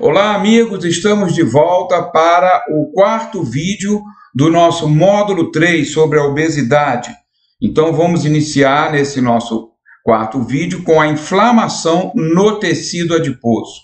Olá, amigos, estamos de volta para o quarto vídeo do nosso módulo 3 sobre a obesidade. Então, vamos iniciar nesse nosso quarto vídeo com a inflamação no tecido adiposo,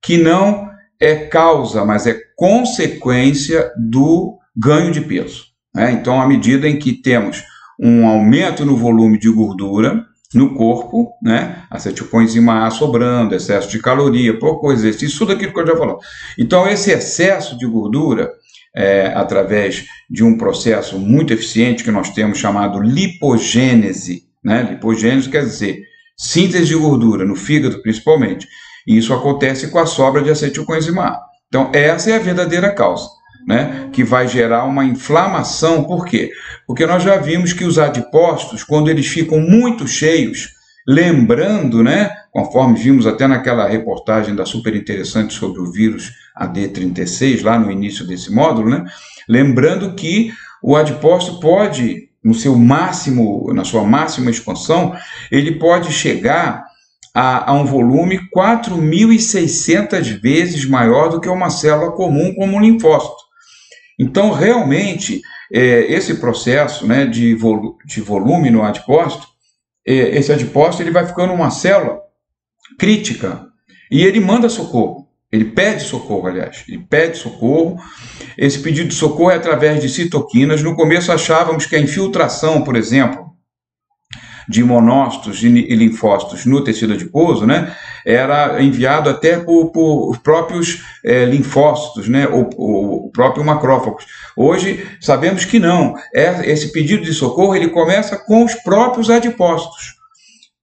que não é causa, mas é consequência do ganho de peso, né? Então, à medida em que temos um aumento no volume de gordura no corpo, né? Acetilcoenzima A sobrando, excesso de caloria, pouco exercício, tudo aquilo que eu já falei. Então, esse excesso de gordura, através de um processo muito eficiente que nós temos chamado lipogênese, né? Lipogênese quer dizer síntese de gordura, no fígado principalmente, e isso acontece com a sobra de acetilcoenzima A. Então, essa é a verdadeira causa, né, que vai gerar uma inflamação. Por quê? Porque nós já vimos que os adipócitos, quando eles ficam muito cheios, lembrando, né, conforme vimos até naquela reportagem da super interessante sobre o vírus AD36, lá no início desse módulo, né, lembrando que o adipócito pode, no seu máximo, na sua máxima expansão, ele pode chegar a um volume 4.600 vezes maior do que uma célula comum como um linfócito. Então, realmente, esse processo, né, de volume no adipócito, esse adipócito ele vai ficando uma célula crítica e ele manda socorro. Ele pede socorro, aliás. Ele pede socorro. Esse pedido de socorro é através de citoquinas. No começo achávamos que a infiltração, por exemplo, de monócitos e linfócitos no tecido adiposo, né, era enviado até por próprios linfócitos, né, o próprio macrófagos. Hoje sabemos que não. Esse pedido de socorro ele começa com os próprios adipócitos,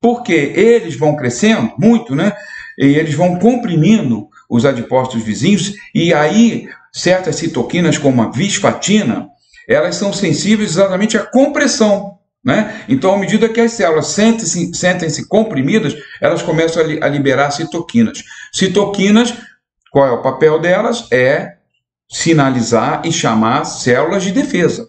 porque eles vão crescendo muito, né, e eles vão comprimindo os adipócitos vizinhos, e aí certas citoquinas, como a visfatina, elas são sensíveis exatamente à compressão, né? Então, à medida que as células sentem-se comprimidas, elas começam a liberar citoquinas. Citoquinas, qual é o papel delas? É sinalizar e chamar células de defesa.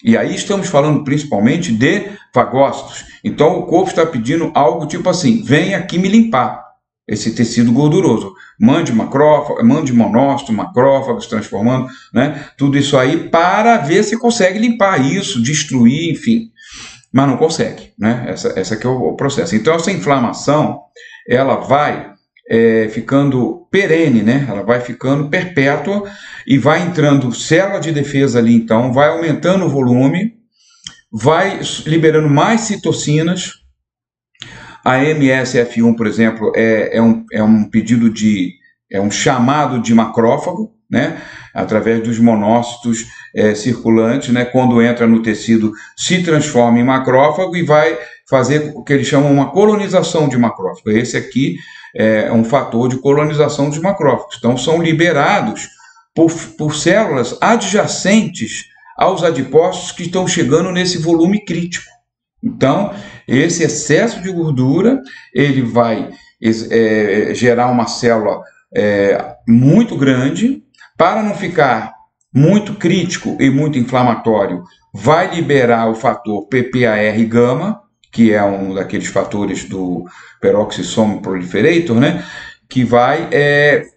E aí estamos falando principalmente de fagócitos. Então, o corpo está pedindo algo tipo assim: vem aqui me limpar esse tecido gorduroso. Mande macrófago, mande monócito, macrófagos, transformando, né, tudo isso aí para ver se consegue limpar isso, destruir, enfim. Mas não consegue, né? Essa que é o processo. Então, essa inflamação, ela vai ficando perene, né? Ela vai ficando perpétua e vai entrando célula de defesa ali, então, vai aumentando o volume, vai liberando mais citocinas. A MSF1, por exemplo, é um pedido é um chamado de macrófago, né? Através dos monócitos circulantes, né? Quando entra no tecido, se transforma em macrófago e vai fazer o que eles chamam uma colonização de macrófago. Esse aqui é um fator de colonização dos macrófagos. Então, são liberados por células adjacentes aos adipócitos que estão chegando nesse volume crítico. Então, esse excesso de gordura ele vai gerar uma célula muito grande. Para não ficar muito crítico e muito inflamatório, vai liberar o fator PPAR-gama, que é um daqueles fatores do peroxisome proliferator, né? Que vai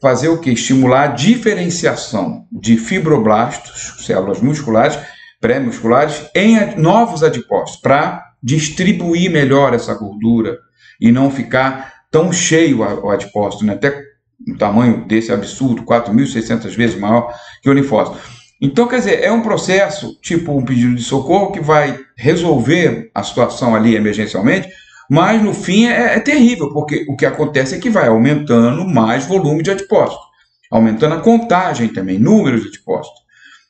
fazer o quê? Estimular a diferenciação de fibroblastos, células musculares, pré-musculares, em novos adipócitos, para distribuir melhor essa gordura e não ficar tão cheio o adipócito, né? Até um tamanho desse absurdo, 4.600 vezes maior que o linfócito. Então, quer dizer, é um processo, tipo um pedido de socorro, que vai resolver a situação ali emergencialmente, mas no fim é terrível, porque o que acontece é que vai aumentando mais volume de adipócito, aumentando a contagem também, número de adipócitos.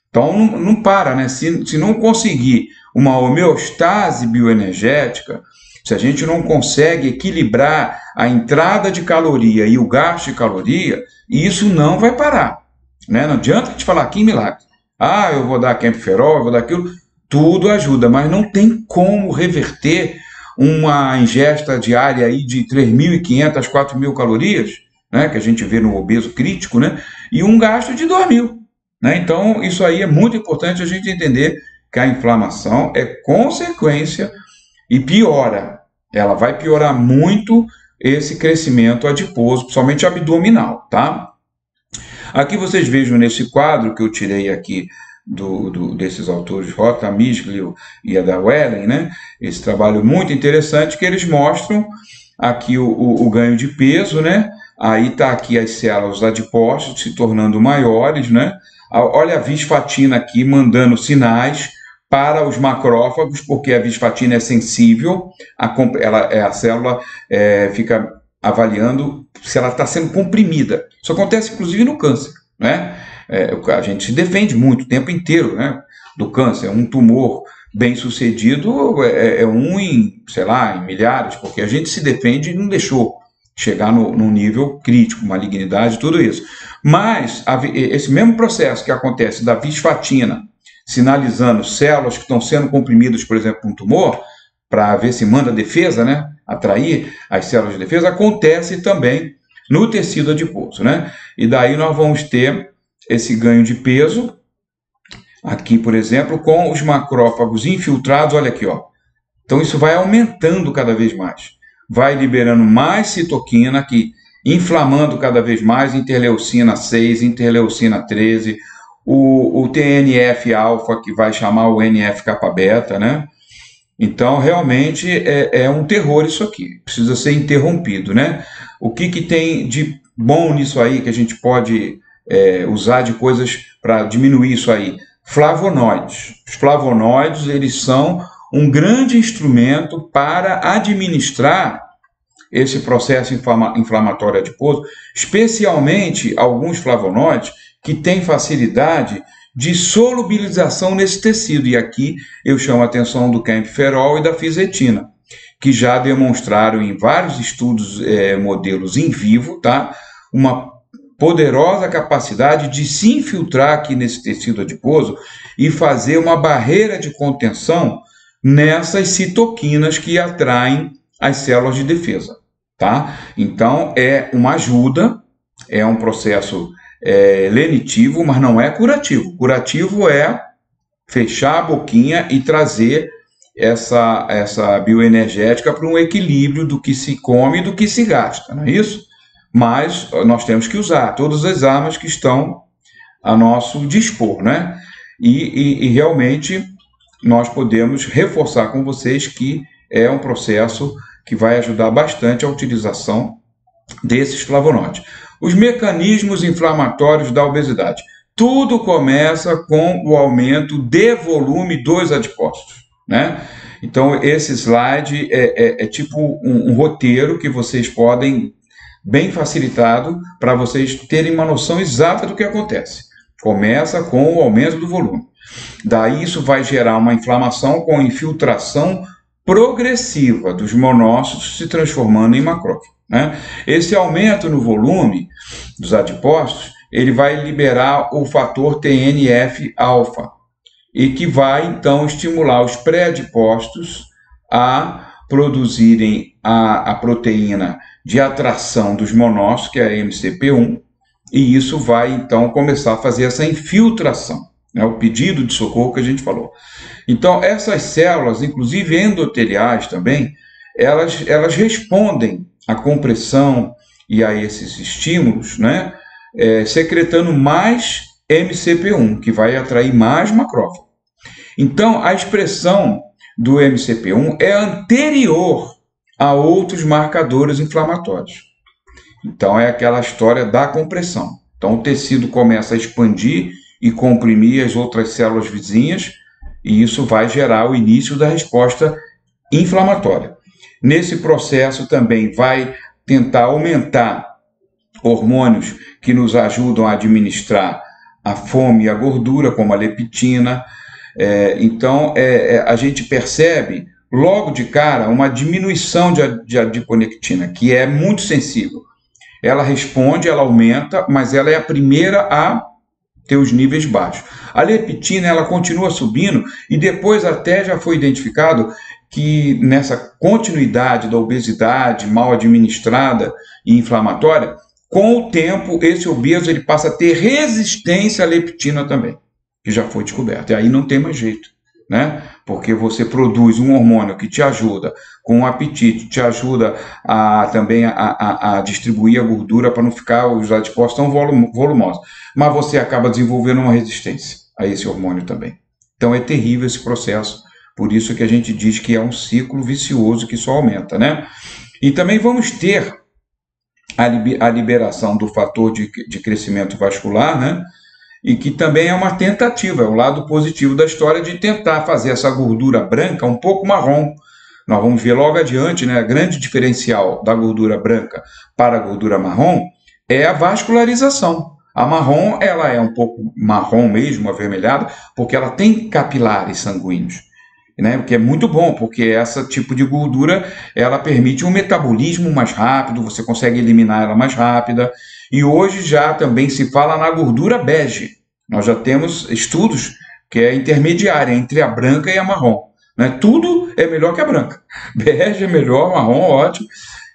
Então, não para, né? Se não conseguir uma homeostase bioenergética, se a gente não consegue equilibrar a entrada de caloria e o gasto de caloria, isso não vai parar, né? Não adianta a gente falar aqui em milagre. Ah, eu vou dar Kemperol, eu vou dar aquilo. Tudo ajuda, mas não tem como reverter uma ingesta diária aí de 3.500 a 4.000 calorias, né? Que a gente vê no obeso crítico, né? E um gasto de 2.000, né? Então, isso aí é muito importante a gente entender que a inflamação é consequência e piora. Ela vai piorar muito esse crescimento adiposo, principalmente abdominal, tá? Aqui vocês vejam nesse quadro que eu tirei aqui desses autores, Rota, Miglio e a Wellen, né? Esse trabalho muito interessante que eles mostram aqui o ganho de peso, né? Aí está aqui as células adipostas se tornando maiores, né? Olha a visfatina aqui mandando sinais para os macrófagos, porque a visfatina é sensível, a célula fica avaliando se ela está sendo comprimida. Isso acontece inclusive no câncer, né? A gente se defende muito o tempo inteiro, né, do câncer. Um tumor bem sucedido é um em, sei lá, em milhares, porque a gente se defende e não deixou chegar no nível crítico, malignidade, tudo isso. Mas esse mesmo processo que acontece da visfatina, sinalizando células que estão sendo comprimidas, por exemplo, por um tumor, para ver se manda defesa, né, atrair as células de defesa, acontece também no tecido adiposo, né? E daí nós vamos ter esse ganho de peso, aqui, por exemplo, com os macrófagos infiltrados, olha aqui, ó. Então isso vai aumentando cada vez mais, vai liberando mais citoquina, que inflamando cada vez mais interleucina 6, interleucina 13, o TNF-alfa, que vai chamar o NF-kappa-beta, né? Então, realmente, é um terror isso aqui, precisa ser interrompido, né? O que tem de bom nisso aí, que a gente pode usar de coisas para diminuir isso aí? Flavonoides. Os flavonoides, eles são um grande instrumento para administrar esse processo inflamatório adiposo, especialmente alguns flavonoides que têm facilidade de solubilização nesse tecido. E aqui eu chamo a atenção do camphorol e da fisetina, que já demonstraram em vários estudos, modelos em vivo, tá? Uma poderosa capacidade de se infiltrar aqui nesse tecido adiposo e fazer uma barreira de contenção nessas citoquinas que atraem as células de defesa, tá? Então, é uma ajuda, é um processo lenitivo, mas não é curativo. Curativo é fechar a boquinha e trazer essa bioenergética para um equilíbrio do que se come e do que se gasta, não é isso? Mas nós temos que usar todas as armas que estão a nosso dispor, né? E realmente nós podemos reforçar com vocês que é um processo que vai ajudar bastante a utilização desses flavonoides. Os mecanismos inflamatórios da obesidade. Tudo começa com o aumento de volume dos adipócitos, né? Então, esse slide é tipo um roteiro que vocês podem, bem facilitado, para vocês terem uma noção exata do que acontece. Começa com o aumento do volume. Daí isso vai gerar uma inflamação com infiltração progressiva dos monócitos se transformando em macrófago, né? Esse aumento no volume dos adipócitos, ele vai liberar o fator TNF-alfa, e que vai, então, estimular os pré-adipócitos a produzirem a proteína de atração dos monócitos, que é a MCP1, e isso vai, então, começar a fazer essa infiltração, né? O pedido de socorro que a gente falou. Então, essas células, inclusive endoteliais também, elas respondem à compressão e a esses estímulos, né? Secretando mais MCP1, que vai atrair mais macrófago. Então, a expressão do MCP1 é anterior a outros marcadores inflamatórios. Então, é aquela história da compressão. Então, o tecido começa a expandir e comprimir as outras células vizinhas, e isso vai gerar o início da resposta inflamatória. Nesse processo também vai tentar aumentar hormônios que nos ajudam a administrar a fome e a gordura, como a leptina. Então, a gente percebe logo de cara uma diminuição de adiponectina, que é muito sensível. Ela responde, ela aumenta, mas ela é a primeira a ter os níveis baixos. A leptina, ela continua subindo, e depois até já foi identificado que nessa continuidade da obesidade mal administrada e inflamatória, com o tempo, esse obeso ele passa a ter resistência à leptina também, que já foi descoberto. E aí não tem mais jeito. né? Porque você produz um hormônio que te ajuda com o apetite, te ajuda também a distribuir a gordura para não ficar os adipócitos tão volumosos. Mas você acaba desenvolvendo uma resistência a esse hormônio também. Então é terrível esse processo, por isso que a gente diz que é um ciclo vicioso que só aumenta, né? E também vamos ter a liberação do fator de crescimento vascular, né? E que também é uma tentativa, é o lado positivo da história de tentar fazer essa gordura branca um pouco marrom. Nós vamos ver logo adiante, né? O grande diferencial da gordura branca para a gordura marrom é a vascularização. A marrom, ela é um pouco marrom mesmo, avermelhada, porque ela tem capilares sanguíneos, né? O que é muito bom, porque esse tipo de gordura, ela permite um metabolismo mais rápido, você consegue eliminar ela mais rápida. E hoje já também se fala na gordura bege. Nós já temos estudos que é intermediária entre a branca e a marrom, né? Tudo é melhor que a branca. Bege é melhor, marrom ótimo.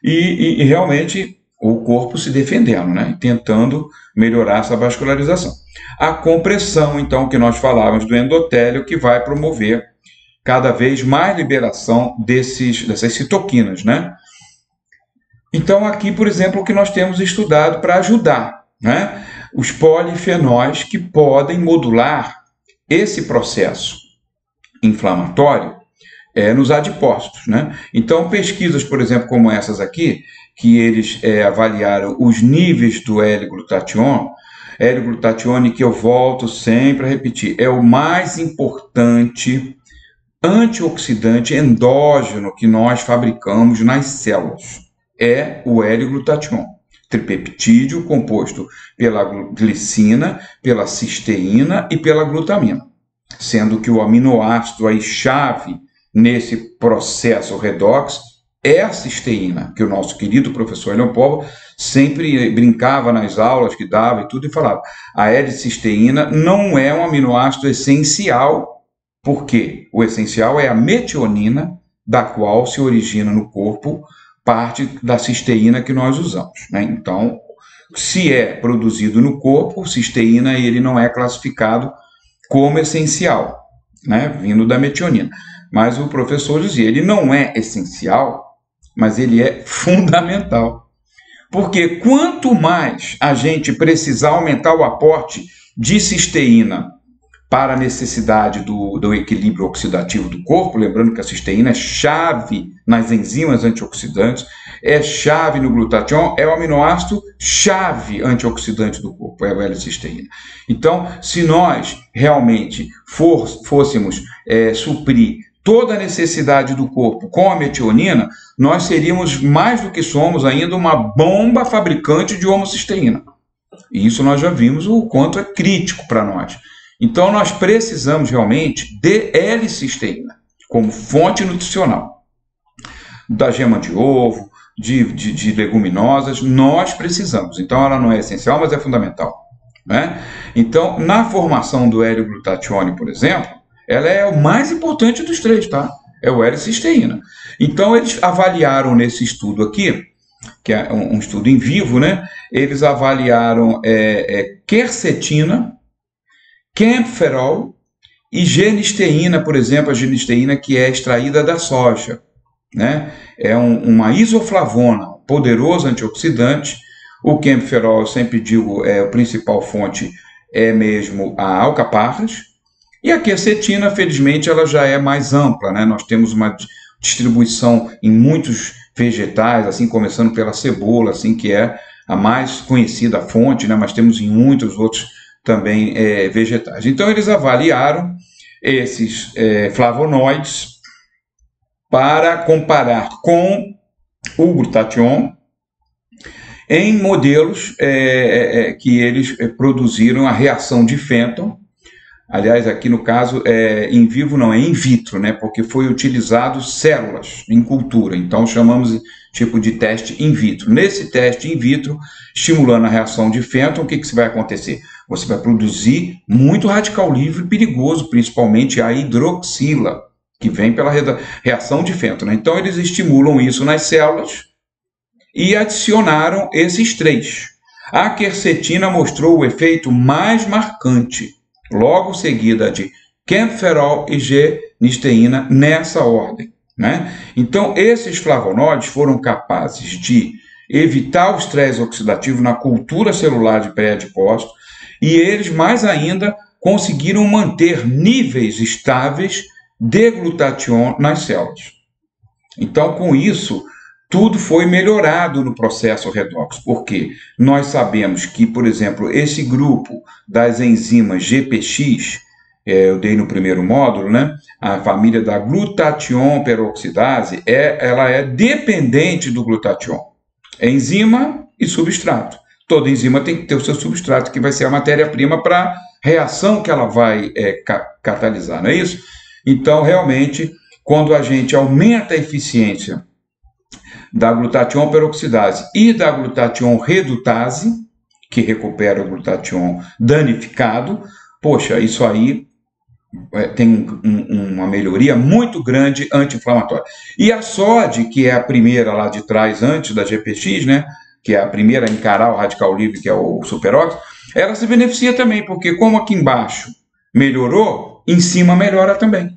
E realmente o corpo se defendendo, né? Tentando melhorar essa vascularização. A compressão, então, que nós falávamos do endotélio, que vai promover cada vez mais liberação dessas citoquinas, né? Então, aqui, por exemplo, o que nós temos estudado para ajudar, né? Os polifenóis que podem modular esse processo inflamatório nos adipócitos, né? Então, pesquisas, por exemplo, como essas aqui, que eles avaliaram os níveis do L-glutatione, L-glutatione que eu volto sempre a repetir, é o mais importante antioxidante endógeno que nós fabricamos nas células. É o L-glutatione, tripeptídeo composto pela glicina, pela cisteína e pela glutamina, sendo que o aminoácido aí chave nesse processo redox é a cisteína, que o nosso querido professor Leopoldo sempre brincava nas aulas que dava e tudo e falava, a L-cisteína não é um aminoácido essencial, porque o essencial é a metionina, da qual se origina no corpo parte da cisteína que nós usamos, né? Então, se é produzido no corpo, cisteína ele não é classificado como essencial, né? Vindo da metionina. Mas o professor dizia, ele não é essencial, mas ele é fundamental. Porque quanto mais a gente precisar aumentar o aporte de cisteína para a necessidade do equilíbrio oxidativo do corpo, lembrando que a cisteína é chave nas enzimas antioxidantes, é chave no glutatión, é o aminoácido chave antioxidante do corpo, é a L-cisteína. Então, se nós realmente fôssemos suprir toda a necessidade do corpo com a metionina, nós seríamos, mais do que somos ainda, uma bomba fabricante de homocisteína. E isso nós já vimos o quanto é crítico para nós. Então, nós precisamos realmente de L-cisteína como fonte nutricional. Da gema de ovo, de leguminosas, nós precisamos. Então, ela não é essencial, mas é fundamental, né? Então, na formação do L-glutatione, por exemplo, ela é o mais importante dos três, tá? É o L-cisteína. Então, eles avaliaram nesse estudo aqui, que é um estudo em vivo, né? Eles avaliaram quercetina, camphorol e genisteína, por exemplo, a genisteína que é extraída da soja, né? É uma isoflavona, um poderoso antioxidante. O camphorol, eu sempre digo, a principal fonte é mesmo a alcaparras. E a quercetina, felizmente, ela já é mais ampla, né? Nós temos uma distribuição em muitos vegetais, assim, começando pela cebola, assim, que é a mais conhecida fonte, né? Mas temos em muitos outros também vegetais. Então, eles avaliaram esses flavonoides para comparar com o glutatión em modelos que eles produziram a reação de Fenton. Aliás, aqui no caso, em vivo não, é in vitro, né? Porque foi utilizado células em cultura. Então, chamamos tipo de teste in vitro. Nesse teste in vitro, estimulando a reação de Fenton, o que vai acontecer? Você vai produzir muito radical livre perigoso, principalmente a hidroxila, que vem pela reação de Fenton, né? Então, eles estimulam isso nas células e adicionaram esses três. A quercetina mostrou o efeito mais marcante, logo seguida de camferol e G-nisteína nessa ordem, né? Então, esses flavonoides foram capazes de evitar o estresse oxidativo na cultura celular de pré-adipócito e eles, mais ainda, conseguiram manter níveis estáveis de glutatión nas células. Então, com isso, tudo foi melhorado no processo redox, porque nós sabemos que, por exemplo, esse grupo das enzimas GPX, eu dei no primeiro módulo, né? A família da glutatión peroxidase, ela é dependente do glutatión. É enzima e substrato. Toda enzima tem que ter o seu substrato, que vai ser a matéria-prima para a reação que ela vai catalisar, não é isso? Então, realmente, quando a gente aumenta a eficiência da glutatión peroxidase e da glutatión redutase, que recupera o glutatión danificado, poxa, isso aí tem uma melhoria muito grande anti-inflamatória. E a SOD, que é a primeira lá de trás, antes da GPX, né, que é a primeira a encarar o radical livre, que é o superóxido, ela se beneficia também, porque como aqui embaixo melhorou, em cima melhora também.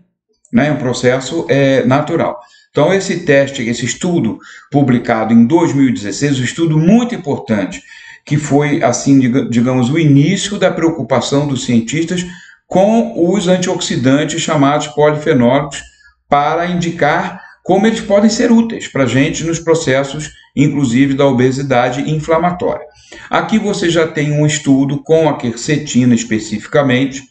Né, é um processo natural. Então, esse teste, esse estudo publicado em 2016, um estudo muito importante, que foi, assim, digamos, o início da preocupação dos cientistas com os antioxidantes chamados polifenólicos para indicar como eles podem ser úteis para a gente nos processos, inclusive, da obesidade inflamatória. Aqui você já tem um estudo com a quercetina especificamente,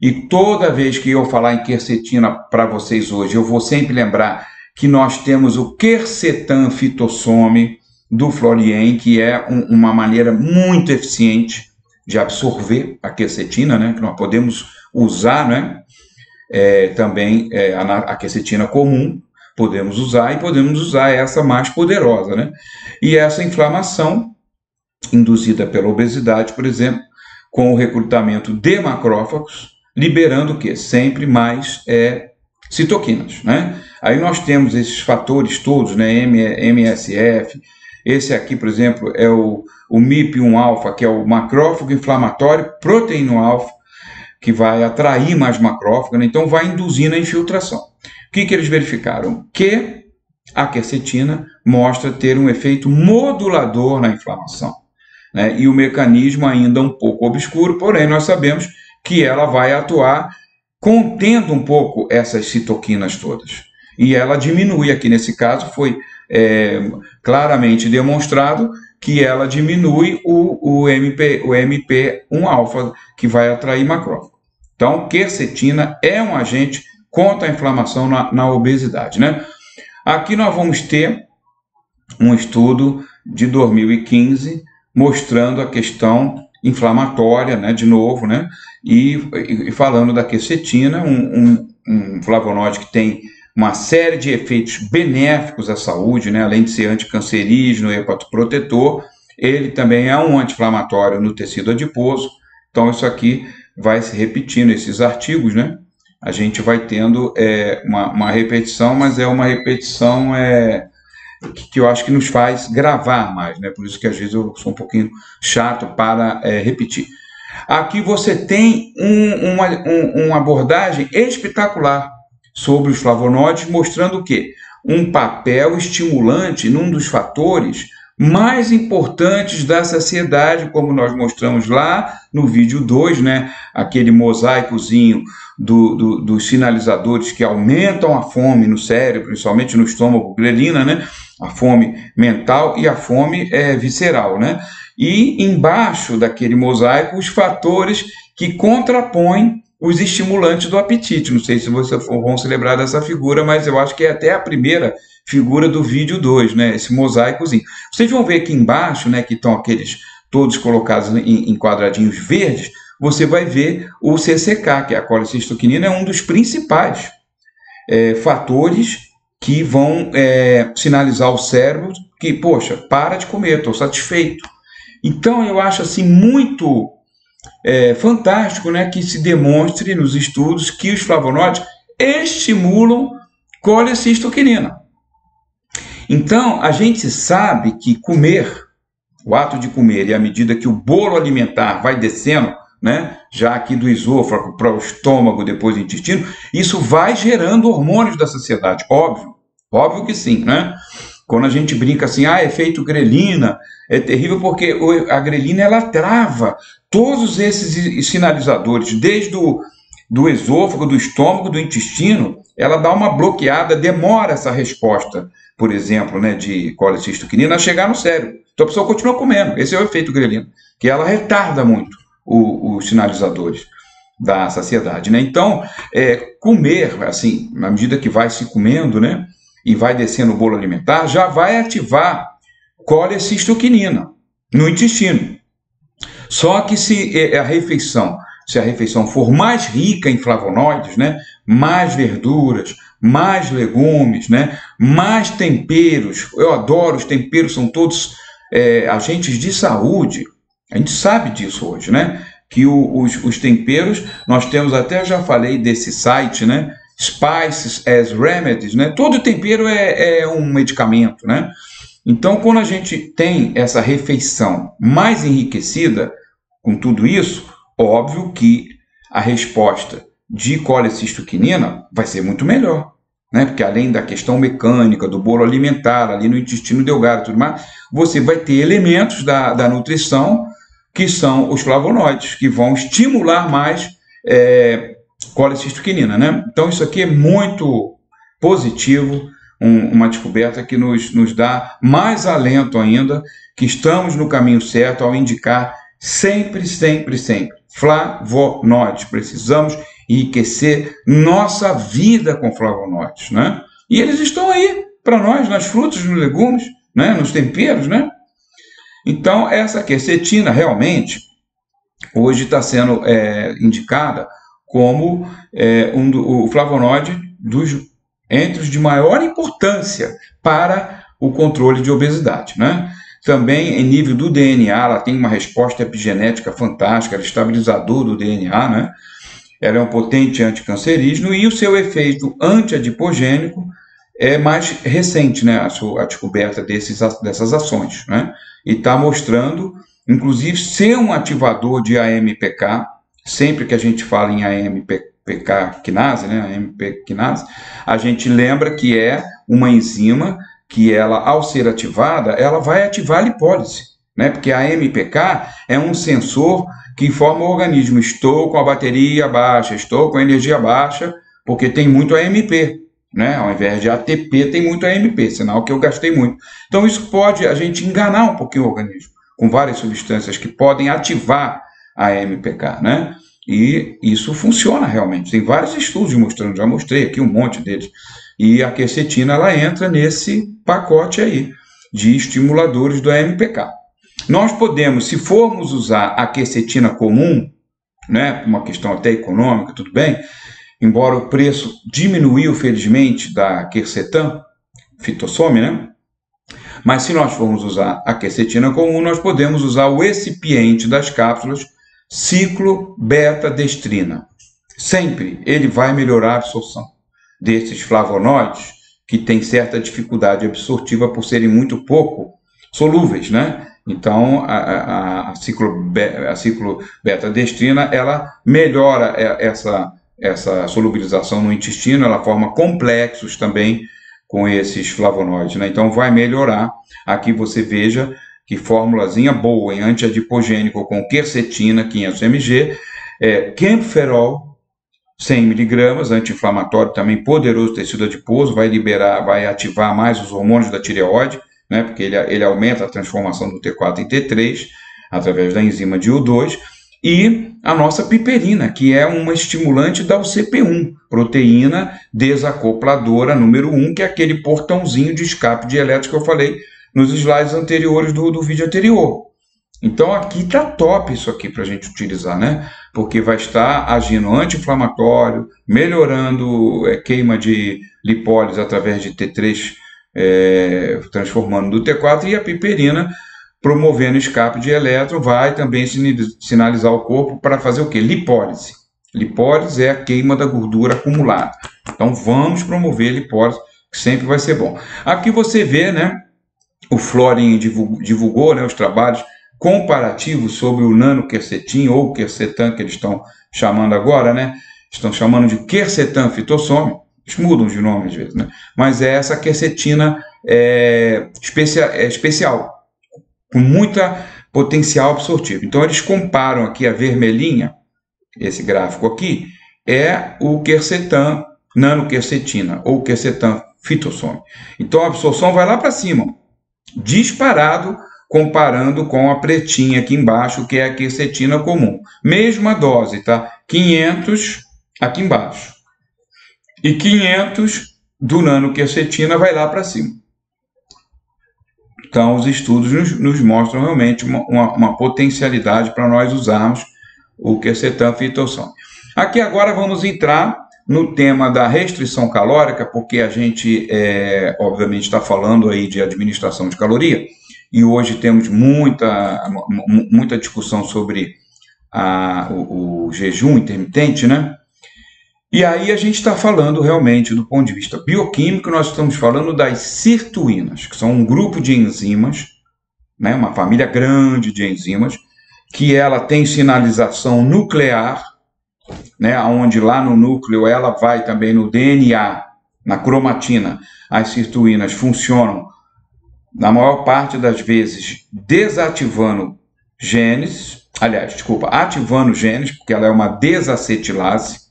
e toda vez que eu falar em quercetina para vocês hoje, eu vou sempre lembrar que nós temos o quercetan fitossome do Florien, que é uma maneira muito eficiente de absorver a quercetina, né, que nós podemos usar, né, também a quercetina comum, podemos usar, e podemos usar essa mais poderosa, né? E essa inflamação induzida pela obesidade, por exemplo, com o recrutamento de macrófagos, liberando o quê? Sempre mais citoquinas, né? Aí nós temos esses fatores todos, né? MSF, esse aqui, por exemplo, é o MIP1-alfa, que é o macrófago inflamatório proteíno-alfa, que vai atrair mais macrófago, né? Então vai induzindo a infiltração. O que eles verificaram? Que a quercetina mostra ter um efeito modulador na inflamação, né? E o mecanismo ainda um pouco obscuro, porém nós sabemos que ela vai atuar contendo um pouco essas citoquinas todas. E ela diminui, aqui nesse caso foi claramente demonstrado que ela diminui o MP1-alfa, que vai atrair macrófago. Então, quercetina é um agente contra a inflamação na obesidade, né? Aqui nós vamos ter um estudo de 2015 mostrando a questão inflamatória, né, de novo, né, e falando da quercetina, um flavonoide que tem uma série de efeitos benéficos à saúde, né, além de ser anticancerígeno e hepatoprotetor, ele também é um anti-inflamatório no tecido adiposo. Então, isso aqui vai se repetindo, esses artigos, né, a gente vai tendo uma repetição, mas é uma repetição que eu acho que nos faz gravar mais, né? Por isso que às vezes eu sou um pouquinho chato para repetir. Aqui você tem uma abordagem espetacular sobre os flavonoides, mostrando o quê? Um papel estimulante num dos fatores mais importantes da saciedade, como nós mostramos lá no vídeo 2, né? Aquele mosaicozinho dos sinalizadores que aumentam a fome no cérebro, principalmente no estômago, grelina, né? A fome mental e a fome visceral, né? E embaixo daquele mosaico, os fatores que contrapõem os estimulantes do apetite. Não sei se vocês vão se lembrar dessa figura, mas eu acho que é até a primeira figura do vídeo 2, né? Esse mosaicozinho. Vocês vão ver aqui embaixo, né, que estão aqueles todos colocados em quadradinhos verdes, você vai ver o CCK, que é a colicistoquinina, é um dos principais fatores que vão sinalizar ao cérebro que, poxa, para de comer, estou satisfeito. Então, eu acho assim muito fantástico, né, que se demonstre nos estudos que os flavonoides estimulam colicistoquinina. Então, a gente sabe que comer, o ato de comer, e à medida que o bolo alimentar vai descendo né, já aqui do esôfago para o estômago, depois do intestino, isso vai gerando hormônios da saciedade, óbvio que sim, né? Quando a gente brinca assim, efeito grelina, é terrível porque a grelina ela trava todos esses sinalizadores, desde do esôfago, do estômago, do intestino, ela dá uma bloqueada, demora essa resposta, por exemplo, né, de colecistoquinina a chegar no cérebro. Então a pessoa continua comendo, esse é o efeito grelina, que ela retarda muito os sinalizadores da saciedade, né? Então, comer, assim, na medida que vai se comendo, né, e vai descendo o bolo alimentar, já vai ativar colecistoquinina no intestino. Só que se a refeição for mais rica em flavonoides, né, mais verduras, mais legumes, né, mais temperos, eu adoro os temperos, são todos agentes de saúde, a gente sabe disso hoje, né, que os temperos, nós temos até, já falei desse site, né, Spices as Remedies, né, todo tempero é um medicamento, né. Então, quando a gente tem essa refeição mais enriquecida com tudo isso, óbvio que a resposta de colecistoquinina vai ser muito melhor, né? Porque além da questão mecânica, do bolo alimentar, ali no intestino delgado e tudo mais, você vai ter elementos da nutrição que são os flavonoides, que vão estimular mais colecistoquinina, né? Então, isso aqui é muito positivo, uma descoberta que nos dá mais alento ainda, que estamos no caminho certo ao indicar sempre flavonoides. Precisamos enriquecer nossa vida com flavonoides, né? E eles estão aí para nós, nas frutas, nos legumes, né? Nos temperos, né? Então, essa quercetina realmente hoje está sendo indicada como o flavonoide entre os de maior importância para o controle de obesidade, né? Também, em nível do DNA, ela tem uma resposta epigenética fantástica, ela é estabilizador do DNA, né? Ela é um potente anticancerígeno e o seu efeito antiadipogênico é mais recente, né? A descoberta dessas ações, né? E está mostrando, inclusive, ser um ativador de AMPK. Sempre que a gente fala em AMPK quinase, né? AMP quinase, a gente lembra que é uma enzima que ela, ao ser ativada, ela vai ativar a lipólise, né? Porque a AMPK é um sensor que informa o organismo, estou com a bateria baixa, estou com a energia baixa, porque tem muito AMP, né? Ao invés de ATP, tem muito AMP, sinal que eu gastei muito. Então, isso pode a gente enganar um pouquinho o organismo, com várias substâncias que podem ativar a AMPK, né? E isso funciona realmente. Tem vários estudos mostrando, já mostrei aqui um monte deles. E a quercetina, ela entra nesse pacote aí de estimuladores do AMPK. Nós podemos, se formos usar a quercetina comum, né, uma questão até econômica, tudo bem, embora o preço diminuiu, felizmente, da quercetan, fitossome, né? Mas se nós formos usar a quercetina comum, nós podemos usar o excipiente das cápsulas ciclobetadestrina. Sempre ele vai melhorar a absorção desses flavonoides que têm certa dificuldade absortiva por serem muito pouco solúveis, né? Então, a ciclobetadestrina, ela melhora essa solubilização no intestino, ela forma complexos também com esses flavonoides, né? Então, vai melhorar. Aqui você veja que formulazinha boa em antiadipogênico com quercetina, 500 mg, Camphorol, 100 mg, anti-inflamatório também poderoso, tecido adiposo, vai ativar mais os hormônios da tireoide, né, porque ele aumenta a transformação do T4 em T3, através da enzima DIU2, e a nossa piperina, que é uma estimulante da UCP1, proteína desacopladora número 1, que é aquele portãozinho de escape de elétrons que eu falei nos slides anteriores do vídeo anterior. Então, aqui está top isso aqui para a gente utilizar, né? Porque vai estar agindo anti-inflamatório, melhorando queima de lipólise através de T3, transformando do T4, e a piperina promovendo escape de elétron, vai também sinalizar o corpo para fazer o quê? Lipólise. Lipólise é a queima da gordura acumulada. Então, vamos promover a lipólise, que sempre vai ser bom. Aqui você vê, né? O Florin divulgou, né, os trabalhos comparativo sobre o nanoquercetin ou quercetan, que eles estão chamando agora, né? Estão chamando de quercetan fitossome, eles mudam de nome às vezes, né? Mas é essa quercetina especial, com muita potencial absortivo. Então eles comparam aqui a vermelhinha, esse gráfico aqui, é o quercetan nanoquercetina ou quercetan fitossome. Então a absorção vai lá para cima, disparado, comparando com a pretinha aqui embaixo, que é a quercetina comum. Mesma dose, tá? 500 aqui embaixo. E 500 do nanoquercetina vai lá para cima. Então, os estudos nos mostram realmente uma potencialidade para nós usarmos o quercetan fitossome. Aqui agora vamos entrar no tema da restrição calórica, porque a gente, obviamente, está falando aí de administração de caloria, e hoje temos muita discussão sobre o jejum intermitente, né? E aí a gente está falando realmente do ponto de vista bioquímico, nós estamos falando das sirtuínas, que são um grupo de enzimas, né, uma família grande de enzimas, que ela tem sinalização nuclear, né, onde lá no núcleo ela vai também no DNA, na cromatina. As sirtuínas funcionam, na maior parte das vezes, desativando genes, ativando genes, porque ela é uma desacetilase,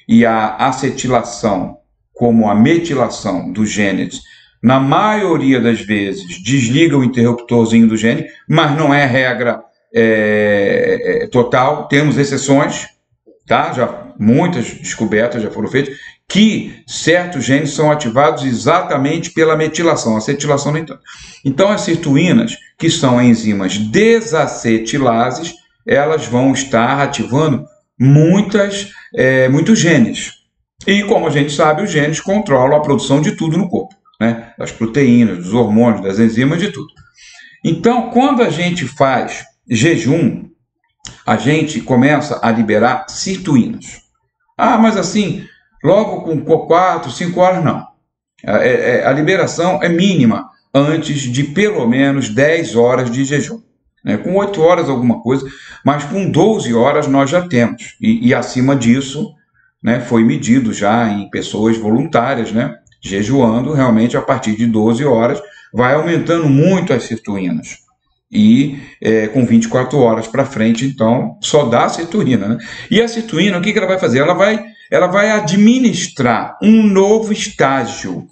e a acetilação, como a metilação dos genes, na maioria das vezes, desliga o interruptorzinho do gene, mas não é regra total, temos exceções, tá? Muitas descobertas já foram feitas, que certos genes são ativados exatamente pela metilação, acetilação nem tanto. Então, as sirtuínas, que são enzimas desacetilases, elas vão estar ativando muitos genes. E, como a gente sabe, os genes controlam a produção de tudo no corpo, né? Das proteínas, dos hormônios, das enzimas, de tudo. Então, quando a gente faz jejum, a gente começa a liberar sirtuínas. Mas assim, logo com 4, 5 horas, não. A liberação é mínima antes de pelo menos 10 horas de jejum. Com 8 horas alguma coisa, mas com 12 horas nós já temos. E acima disso, né, foi medido já em pessoas voluntárias, né, jejuando, realmente a partir de 12 horas, vai aumentando muito as sirtuínas. E com 24 horas para frente, então, só dá a sirtuína, né? E a sirtuína, o que ela vai fazer? Ela vai administrar um novo estágio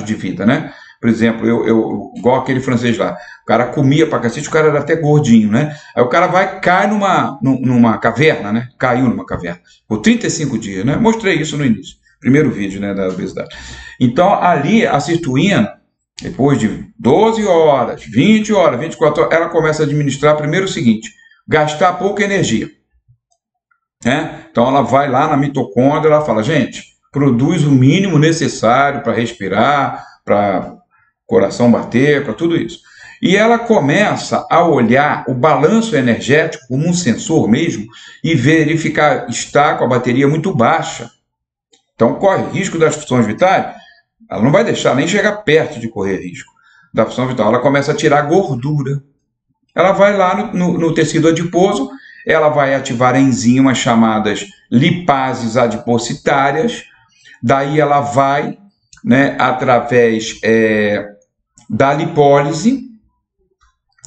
de vida, né? Por exemplo, igual aquele francês lá, o cara comia pra cacete, o cara era até gordinho, né? Aí o cara cai numa caverna, né? Caiu numa caverna, por 35 dias, né? Mostrei isso no início, primeiro vídeo, né, da obesidade. Então, ali, a sirtuína, depois de 12 horas, 20 horas, 24 horas, ela começa a administrar primeiro o seguinte: gastar pouca energia. Né? Então ela vai lá na mitocôndria, ela fala, gente, produz o mínimo necessário para respirar, para coração bater, para tudo isso. E ela começa a olhar o balanço energético como um sensor mesmo e verificar, está com a bateria muito baixa. Então corre risco das funções vitais. Ela não vai deixar nem chegar perto de correr risco da função vital. Ela começa a tirar gordura. Ela vai lá no tecido adiposo, ela vai ativar enzimas chamadas lipases adipocitárias. Daí ela vai, né, através da lipólise,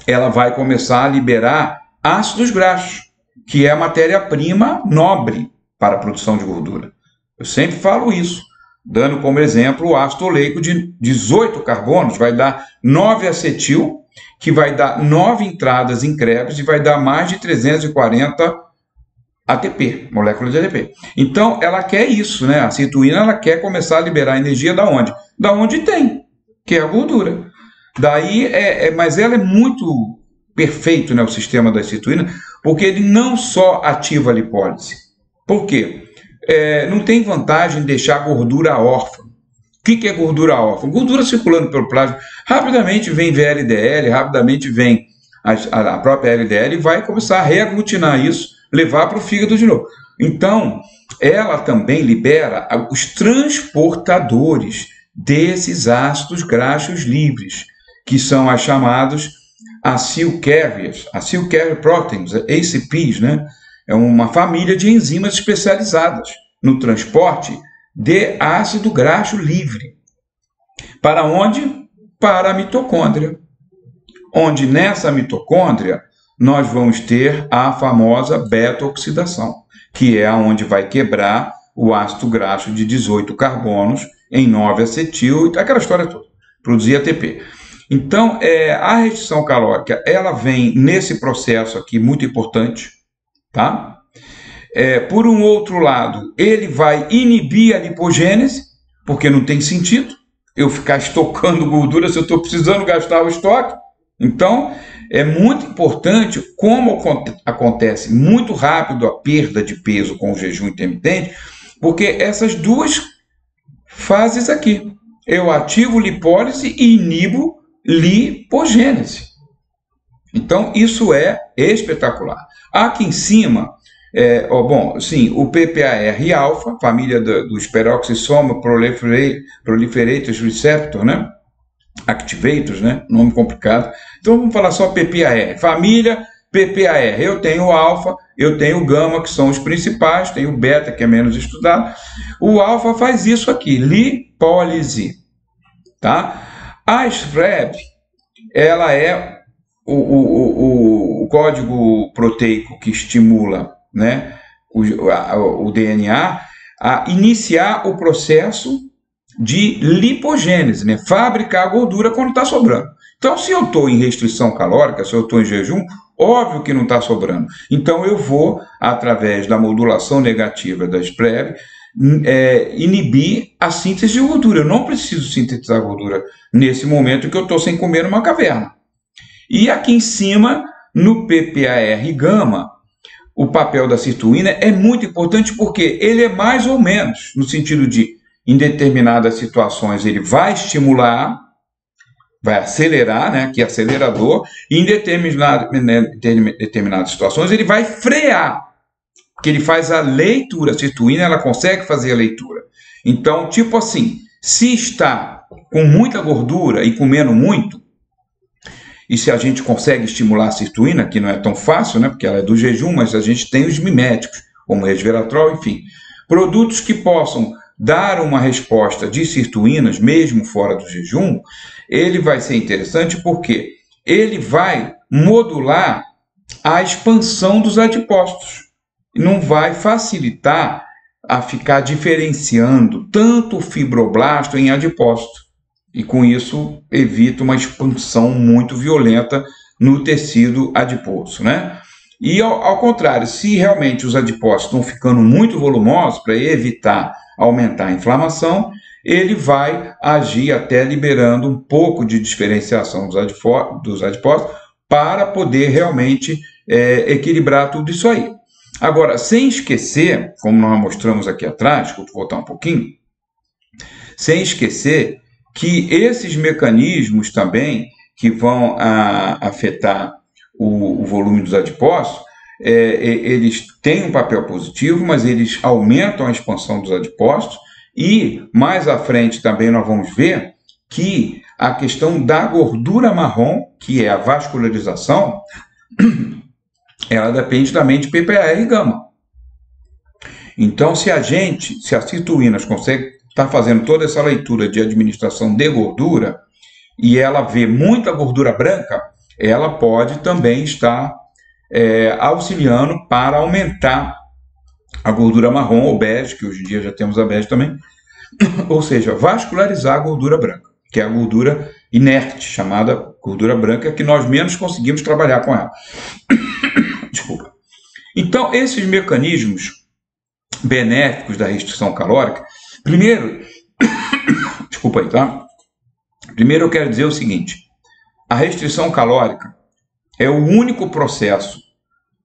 ela vai começar a liberar ácidos graxos, que é a matéria-prima nobre para a produção de gordura. Eu sempre falo isso, dando como exemplo o ácido oleico de 18 carbonos, vai dar 9 acetil, que vai dar 9 entradas em Krebs e vai dar mais de 340 ATP, molécula de ATP. Então, ela quer isso, né? A sirtuína, ela quer começar a liberar energia da onde? Da onde tem, que é a gordura. Daí, mas ela é muito perfeito, né, o sistema da sirtuína, porque ele não só ativa a lipólise. Por quê? Não tem vantagem em deixar a gordura órfã. O que é gordura órfã? Gordura circulando pelo plasma. Rapidamente vem VLDL, rapidamente vem a própria LDL e vai começar a reaglutinar isso, levar para o fígado de novo. Então, ela também libera os transportadores desses ácidos graxos livres, que são as chamados Acyl Carriers, Acyl Carrier Proteins, ACPs, né? É uma família de enzimas especializadas no transporte de ácido graxo livre. Para onde? Para a mitocôndria. Onde nessa mitocôndria nós vamos ter a famosa beta-oxidação, que é onde vai quebrar o ácido graxo de 18 carbonos em 9 acetil, aquela história toda, produzir ATP. Então, a restrição calórica, ela vem nesse processo aqui muito importante, tá? Por um outro lado, ele vai inibir a lipogênese, porque não tem sentido eu ficar estocando gordura se eu estou precisando gastar o estoque. Então, é muito importante, como acontece muito rápido a perda de peso com o jejum intermitente, porque essas duas fases aqui, eu ativo lipólise e inibo lipogênese. Então, isso é espetacular. Aqui em cima, o PPAR-alfa, família dos peroxisoma proliferators receptor, né? Activators, né? Nome complicado. Então, vamos falar só PPAR. Família PPAR. Eu tenho o alfa, eu tenho o gama, que são os principais, tenho o beta, que é menos estudado. O alfa faz isso aqui, lipólise. Tá? A SFREB, ela é o código proteico que estimula, né, o DNA a iniciar o processo de lipogênese, né, fabricar gordura quando está sobrando. Então, se eu estou em restrição calórica, se eu estou em jejum, óbvio que não está sobrando. Então, eu vou, através da modulação negativa da SPREV, inibir a síntese de gordura. Eu não preciso sintetizar gordura nesse momento que eu estou sem comer numa caverna. E aqui em cima, no PPAR-gama, o papel da sirtuína é muito importante porque ele é mais ou menos, no sentido de, em determinadas situações, ele vai estimular, vai acelerar, né, que é acelerador, e em determinadas situações ele vai frear, porque ele faz a leitura. A sirtuína, ela consegue fazer a leitura. Então, tipo assim, se está com muita gordura e comendo muito, e se a gente consegue estimular a sirtuína, que não é tão fácil, né, porque ela é do jejum, mas a gente tem os miméticos, como resveratrol, enfim. Produtos que possam dar uma resposta de sirtuínas, mesmo fora do jejum, ele vai ser interessante porque ele vai modular a expansão dos adipócitos. Não vai facilitar a ficar diferenciando tanto o fibroblasto em adipócito. E com isso evita uma expansão muito violenta no tecido adiposo, né? E ao contrário, se realmente os adipócitos estão ficando muito volumosos, para evitar aumentar a inflamação, ele vai agir até liberando um pouco de diferenciação dos adipócitos para poder realmente equilibrar tudo isso aí. Agora, sem esquecer, como nós mostramos aqui atrás, vou voltar um pouquinho, sem esquecer que esses mecanismos também que vão afetar o volume dos adipócitos, eles têm um papel positivo, mas eles aumentam a expansão dos adipócitos, e mais à frente também nós vamos ver que a questão da gordura marrom, que é a vascularização, ela depende também de PPAR e gama. Então, se a sirtuína consegue estar fazendo toda essa leitura de administração de gordura e ela vê muita gordura branca, ela pode também estar auxiliando para aumentar a gordura marrom ou bege, que hoje em dia já temos a bege também, ou seja, vascularizar a gordura branca, que é a gordura inerte, chamada gordura branca, que nós menos conseguimos trabalhar com ela. Desculpa. Então, esses mecanismos benéficos da restrição calórica, primeiro, desculpa aí, tá? Primeiro eu quero dizer o seguinte, a restrição calórica é o único processo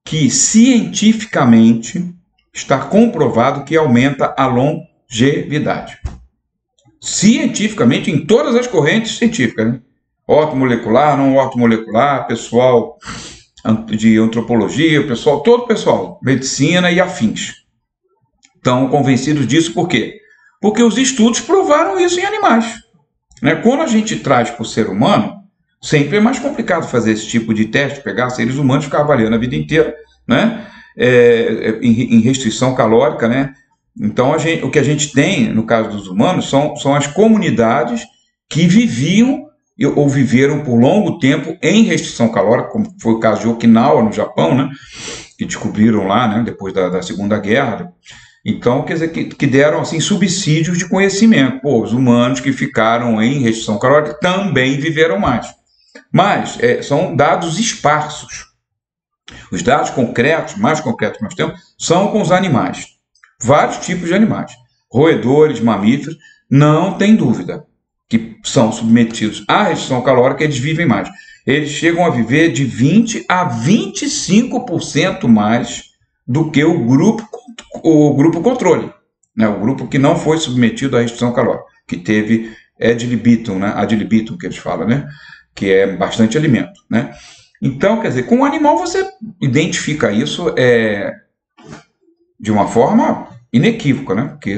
que cientificamente está comprovado que aumenta a longevidade. Cientificamente, em todas as correntes científicas, né? Ortomolecular, não ortomolecular, pessoal de antropologia, todo o pessoal, medicina e afins, estão convencidos disso. Por quê? Porque os estudos provaram isso em animais. Né? Quando a gente traz para o ser humano, Sempre é mais complicado fazer esse tipo de teste, pegar seres humanos e ficar avaliando a vida inteira, né? Em restrição calórica, né? Então, o que a gente tem, no caso dos humanos, são as comunidades que viviam ou viveram por longo tempo em restrição calórica, como foi o caso de Okinawa, no Japão, né? Que descobriram lá, né? Depois da Segunda Guerra. Então, quer dizer, que deram assim, subsídios de conhecimento. Pô, os humanos que ficaram em restrição calórica também viveram mais. Mas são dados esparsos. Os dados concretos, mais concretos que nós temos, são com os animais. Vários tipos de animais. Roedores, mamíferos, não tem dúvida que são submetidos à restrição calórica, eles vivem mais. Eles chegam a viver de 20% a 25% mais do que o grupo controle, né? O grupo que não foi submetido à restrição calórica, que teve ad libitum, né? Ad libitum que eles falam, né? Que é bastante alimento, né? Então, quer dizer, com o animal você identifica isso de uma forma inequívoca, né? Porque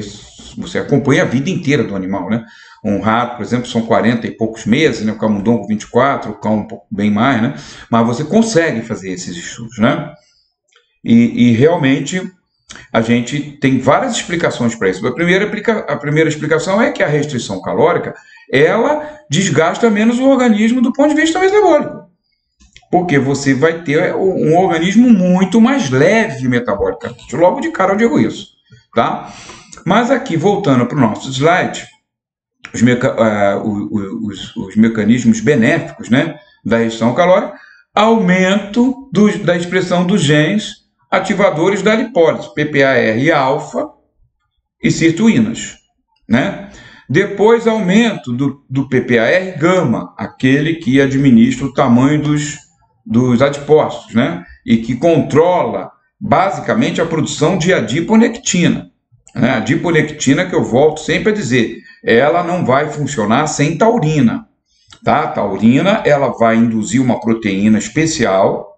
você acompanha a vida inteira do animal, né? Um rato, por exemplo, são 40 e poucos meses, né? O camundongo 24, o cão um pouco bem mais, né? Mas você consegue fazer esses estudos, né? E realmente a gente tem várias explicações para isso. A primeira explicação é que a restrição calórica ela desgasta menos o organismo do ponto de vista metabólico. Porque você vai ter um organismo muito mais leve metabolicamente. Logo de cara eu digo isso, tá? Mas aqui, voltando para o nosso slide, os mecanismos benéficos, né, da restrição calórica, aumento da expressão dos genes ativadores da lipólise, PPAR-alfa e sirtuínas, né? Depois, aumento do PPAR-gama, aquele que administra o tamanho dos adipócitos, né? E que controla, basicamente, a produção de adiponectina. Né? A adiponectina, que eu volto sempre a dizer, ela não vai funcionar sem taurina. Tá? A taurina ela vai induzir uma proteína especial,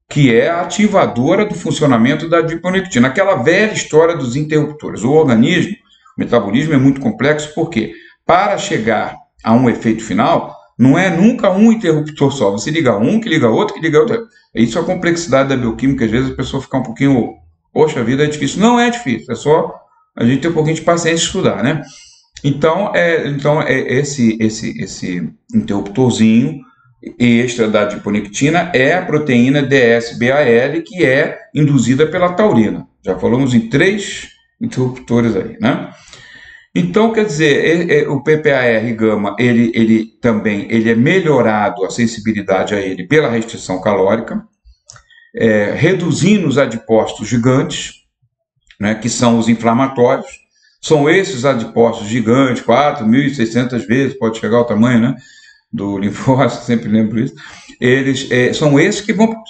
que é a ativadora do funcionamento da adiponectina. Aquela velha história dos interruptores. O organismo, o metabolismo é muito complexo, porque para chegar a um efeito final, não é nunca um interruptor só. Você liga um, que liga outro, que liga outro. Isso é a complexidade da bioquímica. Às vezes a pessoa fica um pouquinho, poxa, a vida é difícil. Não é difícil, é só a gente ter um pouquinho de paciência e estudar, né? Então, esse interruptorzinho extra da adiponectina é a proteína DSBAL, que é induzida pela taurina. Já falamos em 3 interruptores aí, né? Então, quer dizer, o PPAR-gama, ele também é melhorado a sensibilidade a ele pela restrição calórica, reduzindo os adipócitos gigantes, né, que são os inflamatórios. São esses adipócitos gigantes, 4.600 vezes, pode chegar ao tamanho, né, do linfócito, sempre lembro isso. Eles são esses que vão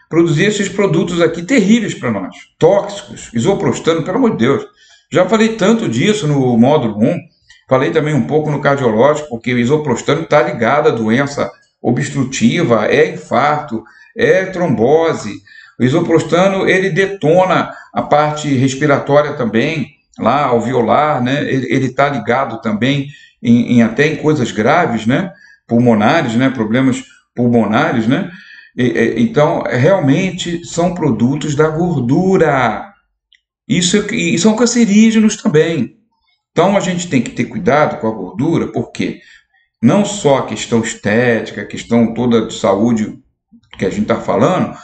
produzir esses produtos aqui terríveis para nós, tóxicos, isoprostano, pelo amor de Deus. Já falei tanto disso no módulo 1, falei também um pouco no cardiológico, porque o isoprostano está ligado à doença obstrutiva, infarto, trombose. O isoprostano, ele detona a parte respiratória também, lá, alveolar, né? Ele está ligado também até em coisas graves, né? Pulmonares, né? Problemas pulmonares, né? Então, realmente, são produtos da gordura. E são cancerígenos também. Então, a gente tem que ter cuidado com a gordura, porque não só a questão estética, a questão toda de saúde que a gente está falando,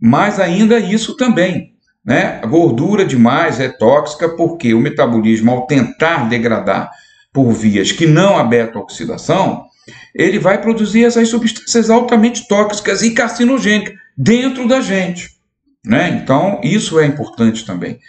mas ainda isso também, né? A gordura demais é tóxica porque o metabolismo, ao tentar degradar por vias que não a beta-oxidação, ele vai produzir essas substâncias altamente tóxicas e carcinogênicas dentro da gente, né? Então, isso é importante também.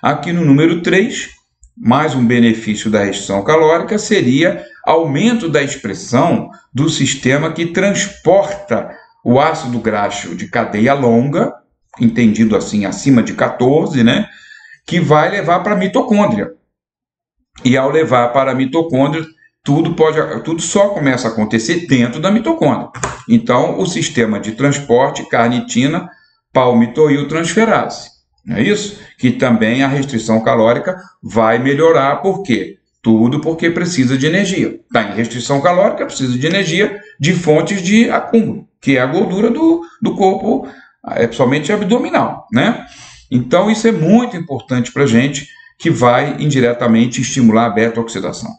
Aqui no número 3, mais um benefício da restrição calórica seria aumento da expressão do sistema que transporta o ácido graxo de cadeia longa, entendido assim, acima de 14, né? Que vai levar para a mitocôndria. E ao levar para a mitocôndria, tudo só começa a acontecer dentro da mitocôndria. Então, o sistema de transporte, carnitina, palmitoiltransferase. Não é isso? Que também a restrição calórica vai melhorar. Por quê? Tudo porque precisa de energia. Está em restrição calórica, precisa de energia, de fontes de acúmulo, que é a gordura do corpo, principalmente abdominal, né? Então, isso é muito importante para a gente, que vai indiretamente estimular a beta-oxidação.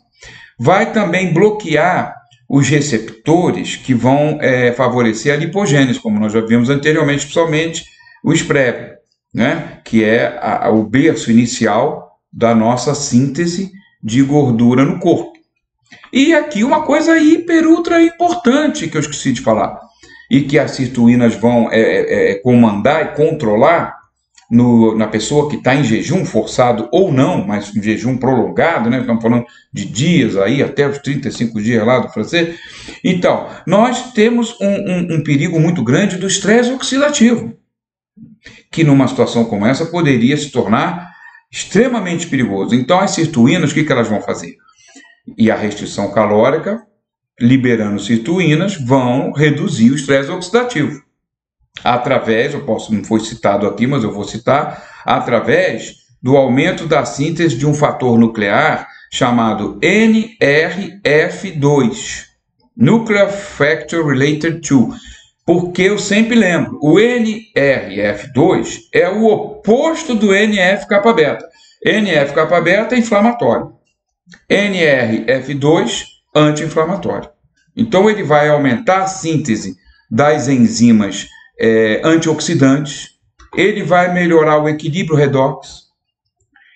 Vai também bloquear os receptores que vão favorecer a lipogênese, como nós já vimos anteriormente, principalmente o SPREV, né? Que é o berço inicial da nossa síntese de gordura no corpo. E aqui uma coisa hiper, ultra importante que eu esqueci de falar, e que as sirtuínas vão comandar e controlar na pessoa que está em jejum forçado ou não, mas em jejum prolongado, né? Estamos falando de dias aí, até os 35 dias lá do francês. Então, nós temos um perigo muito grande do estresse oxidativo, que numa situação como essa poderia se tornar extremamente perigoso. Então, as sirtuínas, o que elas vão fazer? E a restrição calórica, liberando sirtuínas, vão reduzir o estresse oxidativo. Através, não foi citado aqui, mas eu vou citar, através do aumento da síntese de um fator nuclear chamado NRF2, Nuclear Factor Related 2, porque eu sempre lembro, o NRF2 é o oposto do NF-kappa-beta. NF-kappa-beta é inflamatório, NRF2 anti-inflamatório. Então ele vai aumentar a síntese das enzimas antioxidantes, ele vai melhorar o equilíbrio redox,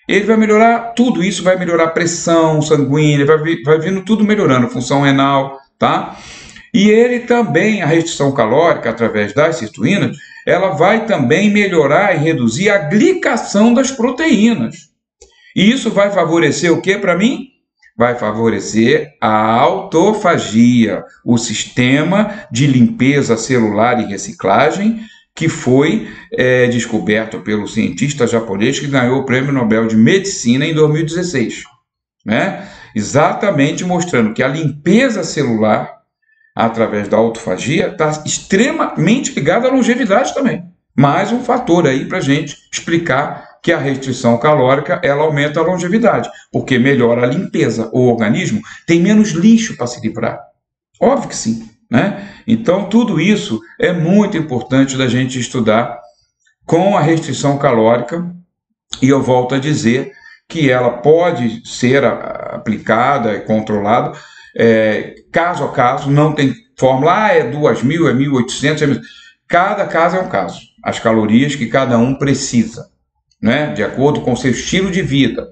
ele vai melhorar tudo isso, vai melhorar a pressão sanguínea, vai vindo tudo melhorando, função renal, tá? E ele também, a restrição calórica, através das sirtuínas, ela vai também melhorar e reduzir a glicação das proteínas. E isso vai favorecer o que para mim? Vai favorecer a autofagia, o sistema de limpeza celular e reciclagem que foi descoberto pelo cientista japonês que ganhou o Prêmio Nobel de Medicina em 2016, né? Exatamente mostrando que a limpeza celular, através da autofagia, está extremamente ligada à longevidade também. Mais um fator aí para a gente explicar que a restrição calórica ela aumenta a longevidade, porque melhora a limpeza. O organismo tem menos lixo para se livrar. Óbvio que sim, né? Então, tudo isso é muito importante da gente estudar com a restrição calórica, e eu volto a dizer que ela pode ser aplicada e controlada caso a caso, não tem fórmula, é 2.000, é 1.800, cada caso é um caso. As calorias que cada um precisa, né? De acordo com o seu estilo de vida.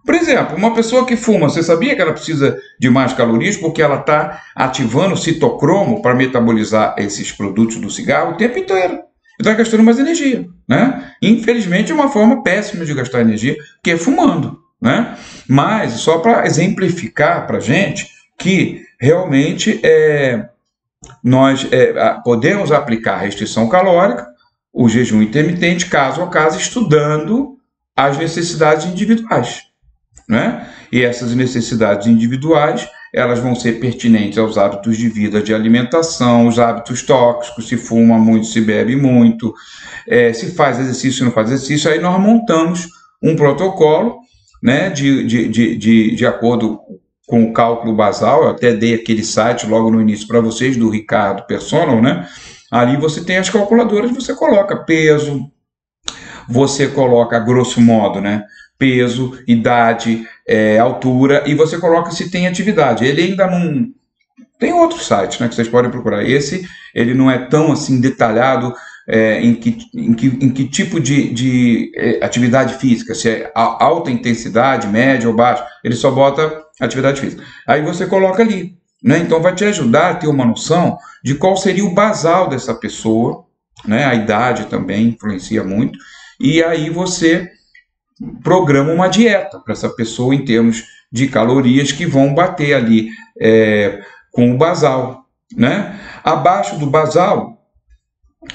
Por exemplo, uma pessoa que fuma, você sabia que ela precisa de mais calorias porque ela está ativando o citocromo para metabolizar esses produtos do cigarro o tempo inteiro. Está gastando mais energia, né? Infelizmente é uma forma péssima de gastar energia, que é fumando, né? Mas só para exemplificar para a gente que realmente nós podemos aplicar a restrição calórica, o jejum intermitente, caso a caso, estudando as necessidades individuais, né? E essas necessidades individuais, elas vão ser pertinentes aos hábitos de vida, de alimentação, os hábitos tóxicos, se fuma muito, se bebe muito, se faz exercício, se não faz exercício, aí nós montamos um protocolo, né, de acordo com o cálculo basal. Eu até dei aquele site logo no início para vocês, do Ricardo Personal, né? Ali você tem as calculadoras, você coloca peso, você coloca, grosso modo, né? Peso, idade, altura, e você coloca se tem atividade. Ele ainda não... Tem outros sites, né, que vocês podem procurar. Esse, ele não é tão assim detalhado em que tipo de atividade física, se é alta intensidade, média ou baixa. Ele só bota atividade física. Aí você coloca ali, né? Então vai te ajudar a ter uma noção de qual seria o basal dessa pessoa, né? A idade também influencia muito. E aí você programa uma dieta para essa pessoa em termos de calorias que vão bater ali com o basal, né? Abaixo do basal,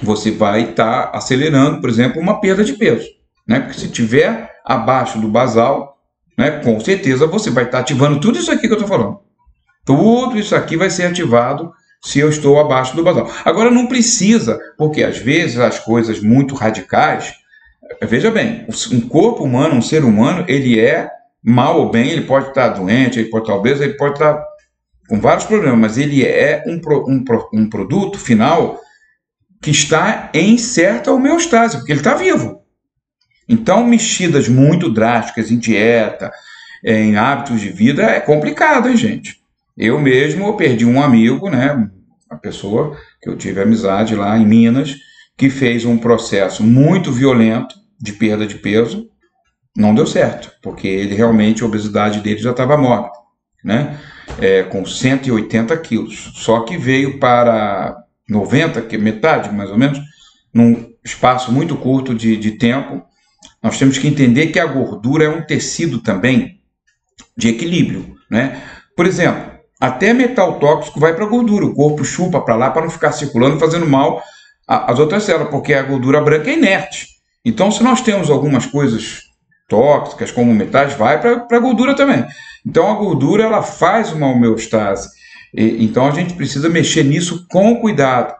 você vai estar acelerando, por exemplo, uma perda de peso, né? Porque se tiver abaixo do basal, né, com certeza você vai estar ativando tudo isso aqui que eu estou falando. Tudo isso aqui vai ser ativado se eu estou abaixo do basal. Agora, não precisa, porque às vezes as coisas muito radicais... Veja bem, um corpo humano, um ser humano, ele é mal ou bem, ele pode estar doente, ele pode estar obeso, ele pode estar com vários problemas, mas ele é um produto final que está em certa homeostase, porque ele está vivo. Então, mexidas muito drásticas em dieta, em hábitos de vida, é complicado, hein, gente? Eu mesmo perdi um amigo, né, uma pessoa que eu tive amizade lá em Minas, que fez um processo muito violento de perda de peso, não deu certo, porque ele realmente, a obesidade dele já estava mórbida, né? Com 180 quilos. Só que veio para 90, que é metade mais ou menos, num espaço muito curto de tempo. Nós temos que entender que a gordura é um tecido também de equilíbrio, né? Por exemplo, até metal tóxico vai para a gordura, o corpo chupa para lá para não ficar circulando e fazendo mal às outras células, porque a gordura branca é inerte. Então, se nós temos algumas coisas tóxicas, como metais, vai para a gordura também. Então, a gordura ela faz uma homeostase. Então, a gente precisa mexer nisso com cuidado.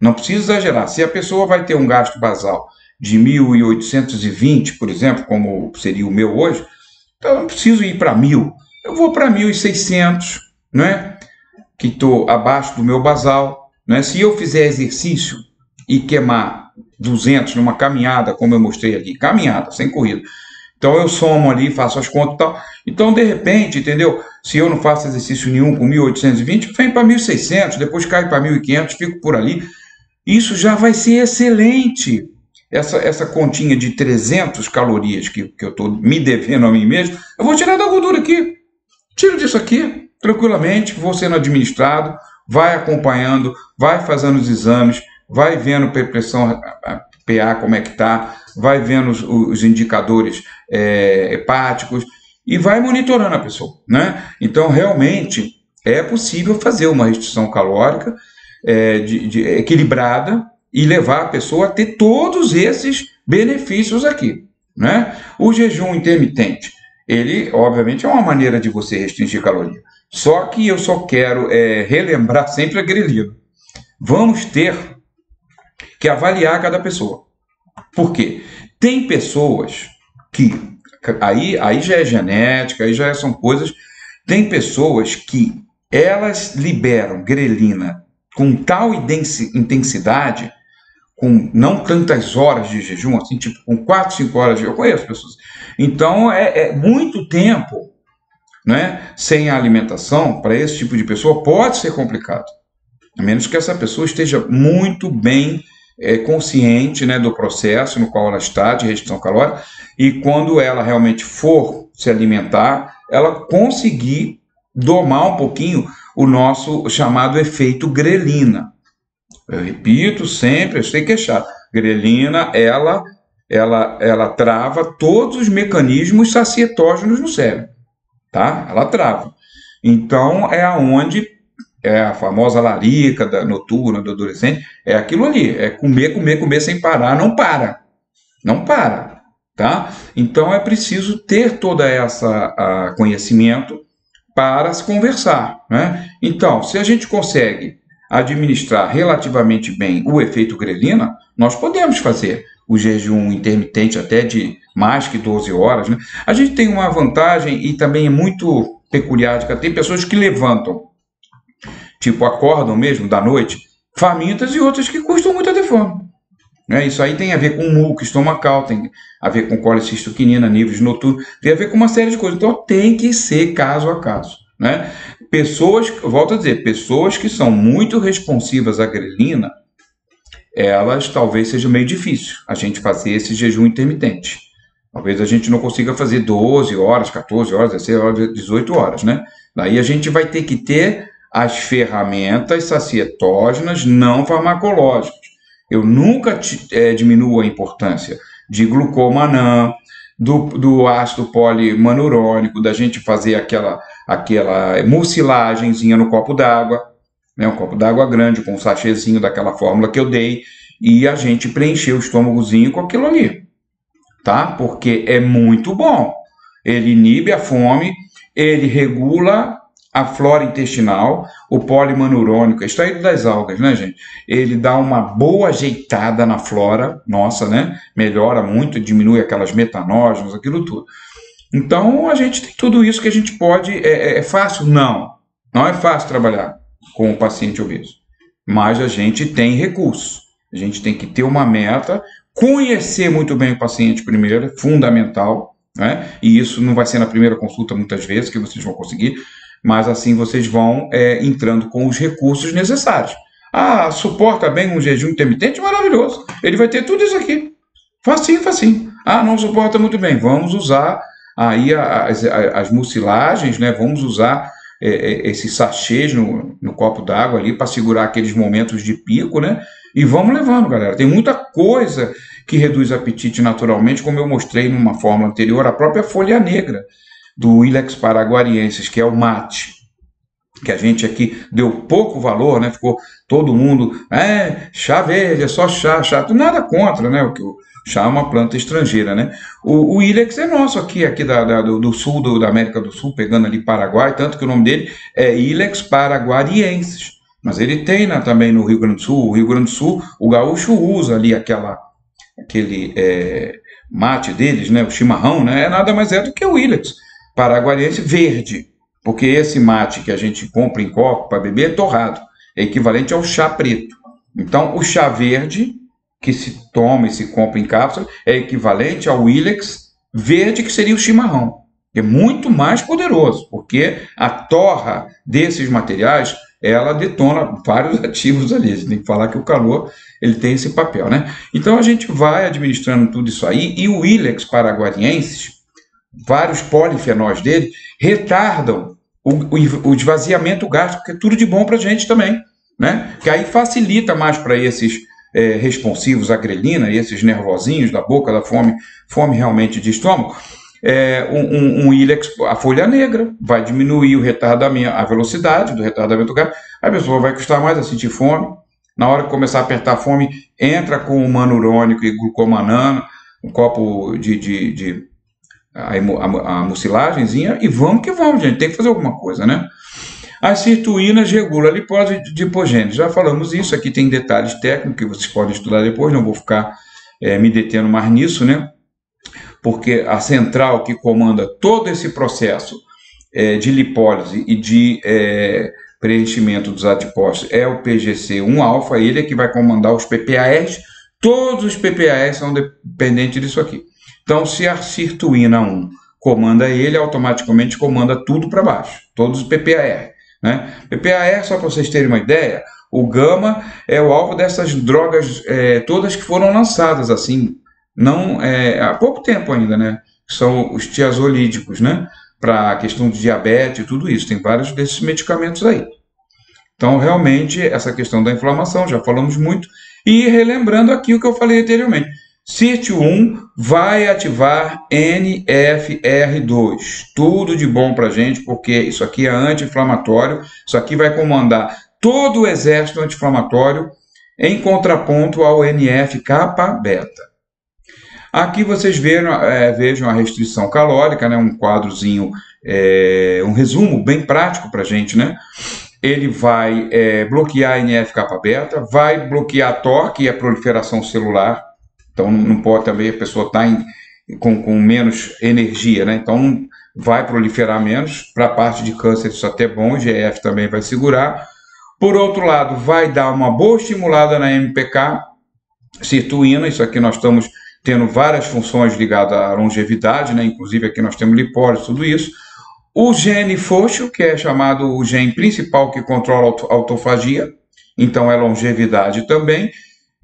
Não precisa exagerar. Se a pessoa vai ter um gasto basal de 1.820, por exemplo, como seria o meu hoje, então eu não preciso ir para 1.000. Eu vou para 1.600, né? Que estou abaixo do meu basal. Né? Se eu fizer exercício e queimar 200 numa caminhada, como eu mostrei ali, caminhada, sem corrida, então eu somo ali, faço as contas e tal. Então, de repente, entendeu? Se eu não faço exercício nenhum com 1.820, vem para 1.600, depois cai para 1.500, fico por ali. Isso já vai ser excelente. Essa continha de 300 calorias que eu estou me devendo a mim mesmo, eu vou tirar da gordura aqui. Tiro disso aqui, tranquilamente, vou sendo administrado, vai acompanhando, vai fazendo os exames, vai vendo pressão PA como é que está, vai vendo os indicadores hepáticos e vai monitorando a pessoa, né? Então, realmente, é possível fazer uma restrição calórica equilibrada e levar a pessoa a ter todos esses benefícios aqui, né? O jejum intermitente, ele, obviamente, é uma maneira de você restringir caloria. Só que eu só quero relembrar sempre a grelina. Vamos ter que avaliar cada pessoa. Por quê? Tem pessoas que, aí já é genética, aí já são coisas, tem pessoas que elas liberam grelina com tal intensidade, com não tantas horas de jejum, assim, tipo com 4, 5 horas de jejum, eu conheço pessoas. Então, é muito tempo, né, sem a alimentação, para esse tipo de pessoa, pode ser complicado. A menos que essa pessoa esteja muito bem consciente, né, do processo no qual ela está de restrição calórica, e quando ela realmente for se alimentar, ela conseguir domar um pouquinho o nosso chamado efeito grelina. Eu repito sempre, eu sei que é chato. Grelina, ela trava todos os mecanismos sacietógenos no cérebro, tá? Ela trava. Então, é aonde a famosa larica noturna do adolescente, é aquilo ali, é comer, comer, comer sem parar, não para, tá? Então, é preciso ter toda essa conhecimento para se conversar, né? Então, se a gente consegue administrar relativamente bem o efeito grelina, nós podemos fazer o jejum intermitente até de mais que 12 horas, né? A gente tem uma vantagem e também é muito peculiar, que tem pessoas que levantam, tipo, acordam mesmo da noite, famintas, e outras que custam muito a ter fome. Né? Isso aí tem a ver com muco estomacal, tem a ver com colecistoquinina, níveis noturnos, tem a ver com uma série de coisas. Então, tem que ser caso a caso. Né? Pessoas, volto a dizer, pessoas que são muito responsivas à grelina, elas talvez seja meio difícil a gente fazer esse jejum intermitente. Talvez a gente não consiga fazer 12 horas, 14 horas, 16 horas, 18 horas, né? Daí a gente vai ter que ter as ferramentas sacietógenas não farmacológicas. Eu nunca diminuo a importância de glucomannan, do ácido polimanurônico, da gente fazer aquela mucilagenzinha no copo d'água, né, um copo d'água grande com um sachêzinho daquela fórmula que eu dei, e a gente preencher o estômagozinho com aquilo ali, tá? Porque é muito bom. Ele inibe a fome, ele regula a flora intestinal, o polimanurônico, extraído das algas, né, gente? Ele dá uma boa ajeitada na flora nossa, né? Melhora muito, diminui aquelas metanógenos, aquilo tudo. Então, a gente tem tudo isso que a gente pode... É fácil? Não. Não é fácil trabalhar com o paciente obeso, mas a gente tem recursos. A gente tem que ter uma meta, conhecer muito bem o paciente primeiro, é fundamental, né? E isso não vai ser na primeira consulta muitas vezes que vocês vão conseguir, mas assim vocês vão entrando com os recursos necessários. Ah, suporta bem um jejum intermitente? Maravilhoso. Ele vai ter tudo isso aqui. Facinho, facinho. Ah, não suporta muito bem. Vamos usar aí as mucilagens, né? Vamos usar esses sachês no copo d'água ali para segurar aqueles momentos de pico, né? E vamos levando, galera. Tem muita coisa que reduz apetite naturalmente, como eu mostrei numa fórmula anterior, a própria folha negra do Ilex paraguariensis, que é o mate, que a gente aqui deu pouco valor, né? Ficou todo mundo, chá verde, é só chá, nada contra, né? O chá é uma planta estrangeira, né? O Ilex é nosso aqui do sul, da América do Sul, pegando ali Paraguai, tanto que o nome dele é Ilex paraguariensis. Mas ele tem também no Rio Grande do Sul. O Rio Grande do Sul, o gaúcho usa ali aquele mate deles, né? O chimarrão, né? Nada mais é do que o Ilex paraguariense verde. Porque esse mate que a gente compra em copo para beber é torrado. É equivalente ao chá preto. Então, o chá verde, que se toma e se compra em cápsula, é equivalente ao Ilex verde, que seria o chimarrão. É muito mais poderoso, porque a torra desses materiais, ela detona vários ativos ali. A gente tem que falar que o calor ele tem esse papel, né? Então, a gente vai administrando tudo isso aí, e o Ilex paraguariensis, vários polifenóis dele, retardam o esvaziamento gástrico, que é tudo de bom para a gente também, né? Que aí facilita mais para esses responsivos à grelina, esses nervosinhos da boca, da fome realmente de estômago. Um Ilex, a folha negra, vai diminuir o retardamento, a velocidade do retardamento gástrico, a pessoa vai custar mais a sentir fome. Na hora que começar a apertar a fome, entra com o manurônico e glucomanano, um copo a mucilagenzinha, e vamos que vamos, gente, tem que fazer alguma coisa, né? As sirtuínas regulam a lipose de hipogênese. Já falamos isso, aqui tem detalhes técnicos que vocês podem estudar depois, não vou ficar me detendo mais nisso, né? Porque a central que comanda todo esse processo de lipólise e de preenchimento dos adipócitos é o PGC1-alfa, ele é que vai comandar os PPARs. Todos os PPARs são dependentes disso aqui. Então, se a sirtuína 1 comanda ele, automaticamente comanda tudo para baixo, todos os PPAR. Né? PPAR, só para vocês terem uma ideia, o gama é o alvo dessas drogas todas que foram lançadas assim, não há pouco tempo ainda, né? São os tiazolídicos, né? Para a questão de diabetes e tudo isso, tem vários desses medicamentos aí. Então, realmente, essa questão da inflamação, já falamos muito, e relembrando aqui o que eu falei anteriormente, SIRT1 vai ativar NFR2. Tudo de bom para a gente, porque isso aqui é anti-inflamatório, isso aqui vai comandar todo o exército anti-inflamatório em contraponto ao NF-kappa-beta. Aqui vocês vejam a restrição calórica, né? Um quadrozinho, um resumo bem prático para a gente, né? Ele vai bloquear a NF-kappa-beta, vai bloquear a TOR, que é a proliferação celular. Então, não pode também a pessoa estar com menos energia, né? Então, vai proliferar menos. Para a parte de câncer, isso até é bom, o GF também vai segurar. Por outro lado, vai dar uma boa estimulada na MPK, sirtuína, isso aqui nós estamos tendo várias funções ligadas à longevidade, né? Inclusive aqui nós temos lipólise, tudo isso. O gene FOXO, que é chamado o gene principal que controla a autofagia, então é longevidade também.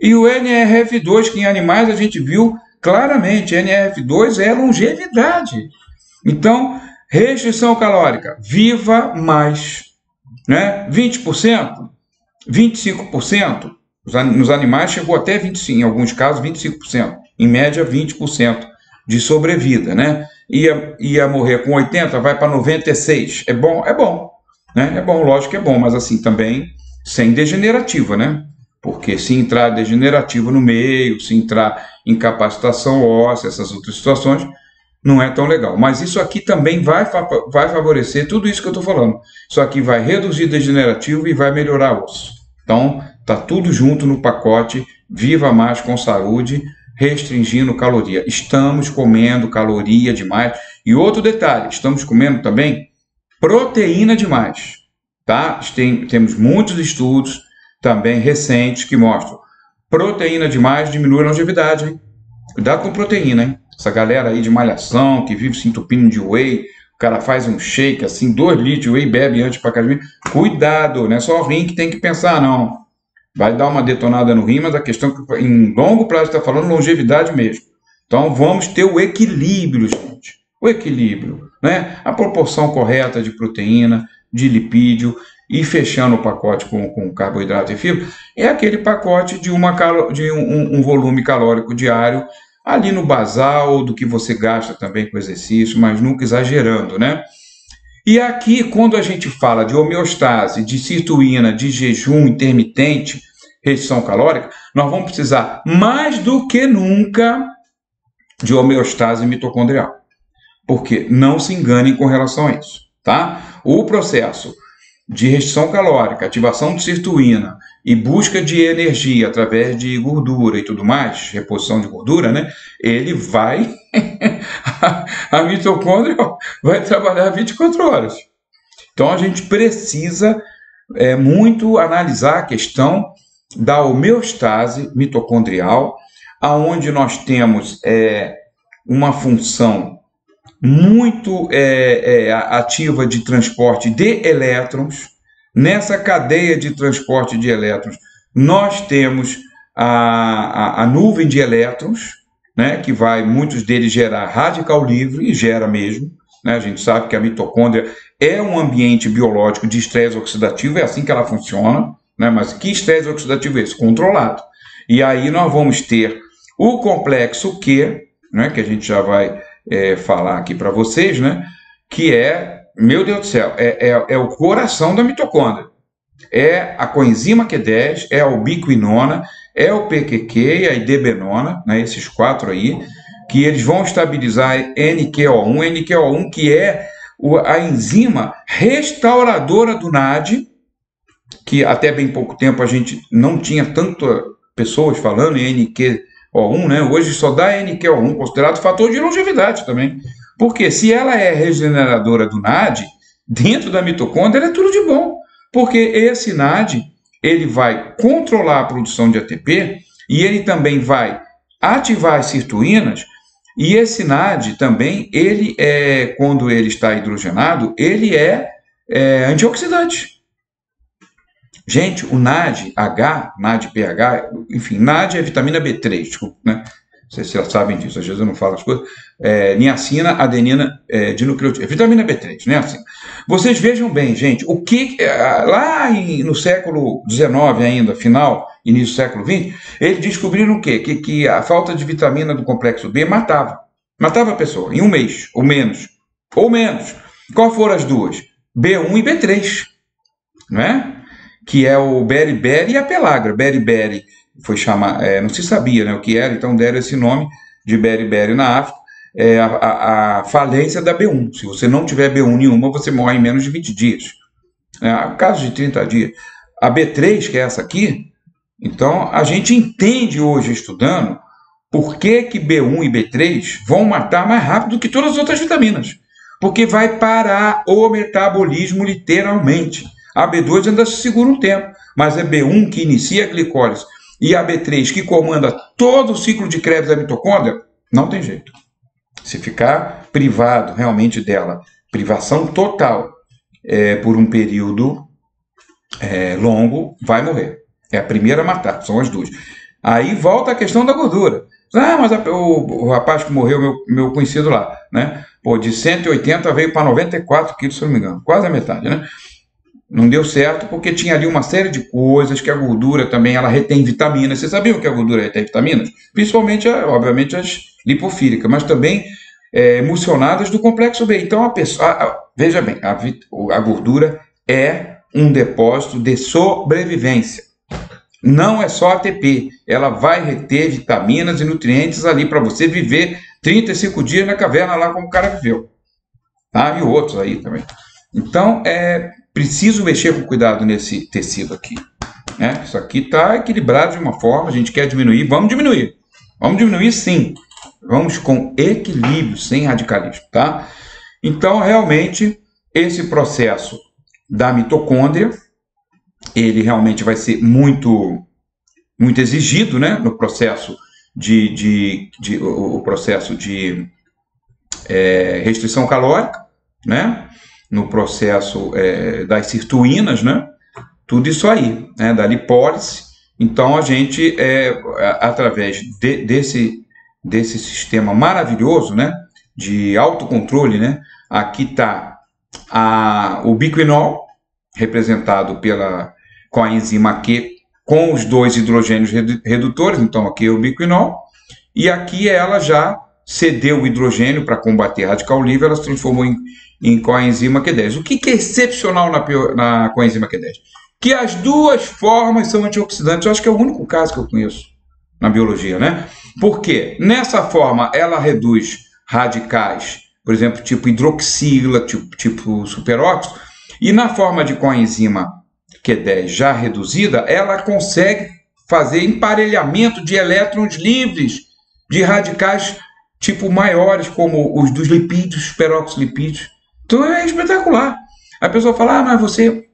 E o NRF2, que em animais a gente viu claramente, NRF2 é longevidade. Então, restrição calórica, viva mais, né? 20%, 25%, nos animais chegou até 25%, em alguns casos 25%, em média 20% de sobrevida, né? Ia morrer com 80%, vai para 96%, é bom, né? É bom, lógico que é bom, mas assim também sem degenerativa, né? Porque se entrar degenerativo no meio, se entrar incapacitação óssea, essas outras situações, não é tão legal. Mas isso aqui também vai favorecer tudo isso que eu estou falando. Isso aqui vai reduzir degenerativo e vai melhorar o osso. Então, está tudo junto no pacote Viva Mais com Saúde, restringindo caloria. Estamos comendo caloria demais. E outro detalhe, estamos comendo também proteína demais. tá? Temos muitos estudos também recentes que mostram proteína demais diminui a longevidade, hein? Cuidado com proteína, hein? Essa galera aí de malhação, que vive se entupindo de whey, o cara faz um shake assim, 2 litros de whey, bebe antes para academia. Cuidado, não é só o rim que tem que pensar, não. Vai dar uma detonada no rim, mas a questão é que em longo prazo está falando longevidade mesmo. Então vamos ter o equilíbrio, gente. O equilíbrio, né? A proporção correta de proteína, de lipídio, e fechando o pacote com carboidrato e fibra, é aquele pacote de um volume calórico diário, ali no basal do que você gasta também com exercício, mas nunca exagerando, né? E aqui, quando a gente fala de homeostase, de sirtuína, de jejum intermitente, restrição calórica, nós vamos precisar mais do que nunca de homeostase mitocondrial. Porque não se enganem com relação a isso, tá? O processo de restrição calórica, ativação de sirtuína e busca de energia através de gordura e tudo mais, reposição de gordura, né? Ele vai... a mitocôndria vai trabalhar 24 horas. Então, a gente precisa muito analisar a questão da homeostase mitocondrial, aonde nós temos uma função muito ativa de transporte de elétrons. Nessa cadeia de transporte de elétrons, nós temos a nuvem de elétrons, né, que vai, muitos deles, gerar radical livre, e gera mesmo, né? A gente sabe que a mitocôndria é um ambiente biológico de estresse oxidativo, é assim que ela funciona, né? Mas que estresse oxidativo é esse? Controlado. E aí nós vamos ter o complexo Q, né, que a gente já vai falar aqui para vocês, né? Que meu Deus do céu, é o coração da mitocôndria. É a coenzima Q10, é a ubiquinona, é o PQQ e a idebenona, né, esses 4 aí, que eles vão estabilizar NQO1, que é a enzima restauradora do NAD, que até bem pouco tempo a gente não tinha tantas pessoas falando em NQO1, né? Hoje só dá NQO1, considerado fator de longevidade também. Porque se ela é regeneradora do NAD, dentro da mitocôndria é tudo de bom. Porque esse NAD, ele vai controlar a produção de ATP e ele também vai ativar as sirtuínas. E esse NAD também, quando ele está hidrogenado, ele é antioxidante. Gente, o NADH, NADPH, enfim, NAD é vitamina B3, desculpa, né? Vocês já sabem disso, às vezes eu não falo as coisas. Niacina, adenina, dinucleotídeo. Vitamina B3, niacina. Vocês vejam bem, gente, o que lá no século XIX ainda, final, início do século XX, eles descobriram o quê? Que a falta de vitamina do complexo B matava a pessoa em um mês, ou menos. Qual foram as duas? B1 e B3, não é? Que é o beriberi e a pelagra. Beriberi foi chamar, não se sabia, né, o que era, então deram esse nome de beriberi na África, a falência da B1. Se você não tiver B1 nenhuma, você morre em menos de 20 dias. Caso de 30 dias. A B3, que é essa aqui, então a gente entende hoje, estudando, por que B1 e B3 vão matar mais rápido do que todas as outras vitaminas. Porque vai parar o metabolismo literalmente. A B2 ainda se segura um tempo, mas é B1 que inicia a glicólise e a B3 que comanda todo o ciclo de Krebs da mitocôndria, não tem jeito. Se ficar privado realmente dela, privação total por um período longo, vai morrer. É a primeira a matar, são as duas. Aí volta a questão da gordura. Mas o rapaz que morreu, meu conhecido lá, né? De 180 veio para 94 quilos, se não me engano, quase a metade, né? Não deu certo porque tinha ali uma série de coisas, que a gordura também ela retém vitaminas. Vocês sabiam que a gordura retém vitaminas? Principalmente, obviamente, as lipofílicas, mas também emulsionadas do complexo B. Então, a pessoa... veja bem, a gordura é um depósito de sobrevivência. Não é só ATP. Ela vai reter vitaminas e nutrientes ali para você viver 35 dias na caverna lá como o cara viveu. Tá? E outros aí também. Então, preciso mexer com cuidado nesse tecido aqui. Né? Isso aqui está equilibrado de uma forma, a gente quer diminuir, vamos diminuir. Vamos diminuir sim. Vamos com equilíbrio, sem radicalismo. Tá? Então, realmente, esse processo da mitocôndria. Ele realmente vai ser muito exigido, né, no processo o processo de restrição calórica, né, no processo das sirtuínas, né, tudo isso aí, né, da lipólise. Então, a gente, através desse sistema maravilhoso, né, de autocontrole, né, aqui está o biquinol, representado com a enzima Q, com os 2 hidrogênios redutores, então aqui é o biquinol, e aqui ela já cedeu o hidrogênio para combater radical livre, ela se transformou em coenzima Q10. O que é excepcional na coenzima Q10? Que as duas formas são antioxidantes. Eu acho que é o único caso que eu conheço na biologia, né? Porque nessa forma ela reduz radicais, por exemplo, tipo hidroxila, tipo superóxido, e na forma de coenzima Q10 já reduzida, ela consegue fazer emparelhamento de elétrons livres de radicais tipo maiores, como os dos lipídios, peroxilipídios. Então é espetacular. A pessoa fala, mas você...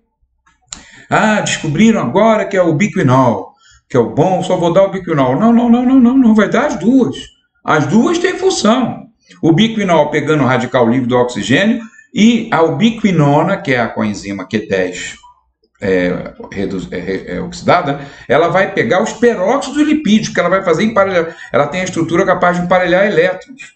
descobriram agora que é o biquinol, que é o bom, só vou dar o biquinol. Não, vai dar as duas. As duas têm função. O biquinol pegando o radical livre do oxigênio e a ubiquinona, que é a coenzima Q10 oxidada, ela vai pegar os peróxidos lipídios, que ela vai fazer emparelhar. Ela tem a estrutura capaz de emparelhar elétrons,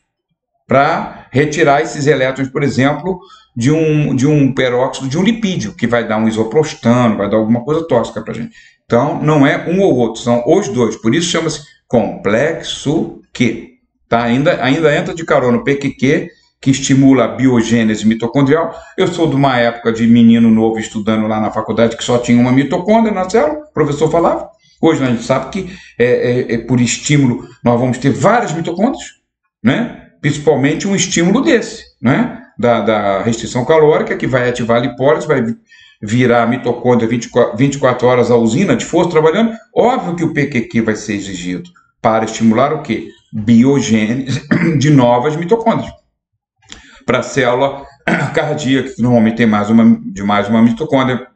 para retirar esses elétrons, por exemplo, de um peróxido de um lipídio, que vai dar um isoprostano, vai dar alguma coisa tóxica para a gente. Então, não é um ou outro, são os dois. Por isso chama-se complexo Q. Tá? Ainda entra de carona o PQQ, que estimula a biogênese mitocondrial. Eu sou de uma época de menino novo estudando lá na faculdade que só tinha uma mitocôndria na célula, o professor falava. Hoje a gente sabe que por estímulo nós vamos ter várias mitocôndrias, né? Principalmente um estímulo desse, né? Da restrição calórica, que vai ativar a lipólise, vai virar a mitocôndria 24 horas a usina de força trabalhando. Óbvio que o PQQ vai ser exigido para estimular o quê? Biogênese de novas mitocôndrias. Para a célula cardíaca, que normalmente tem mais uma mitocôndria,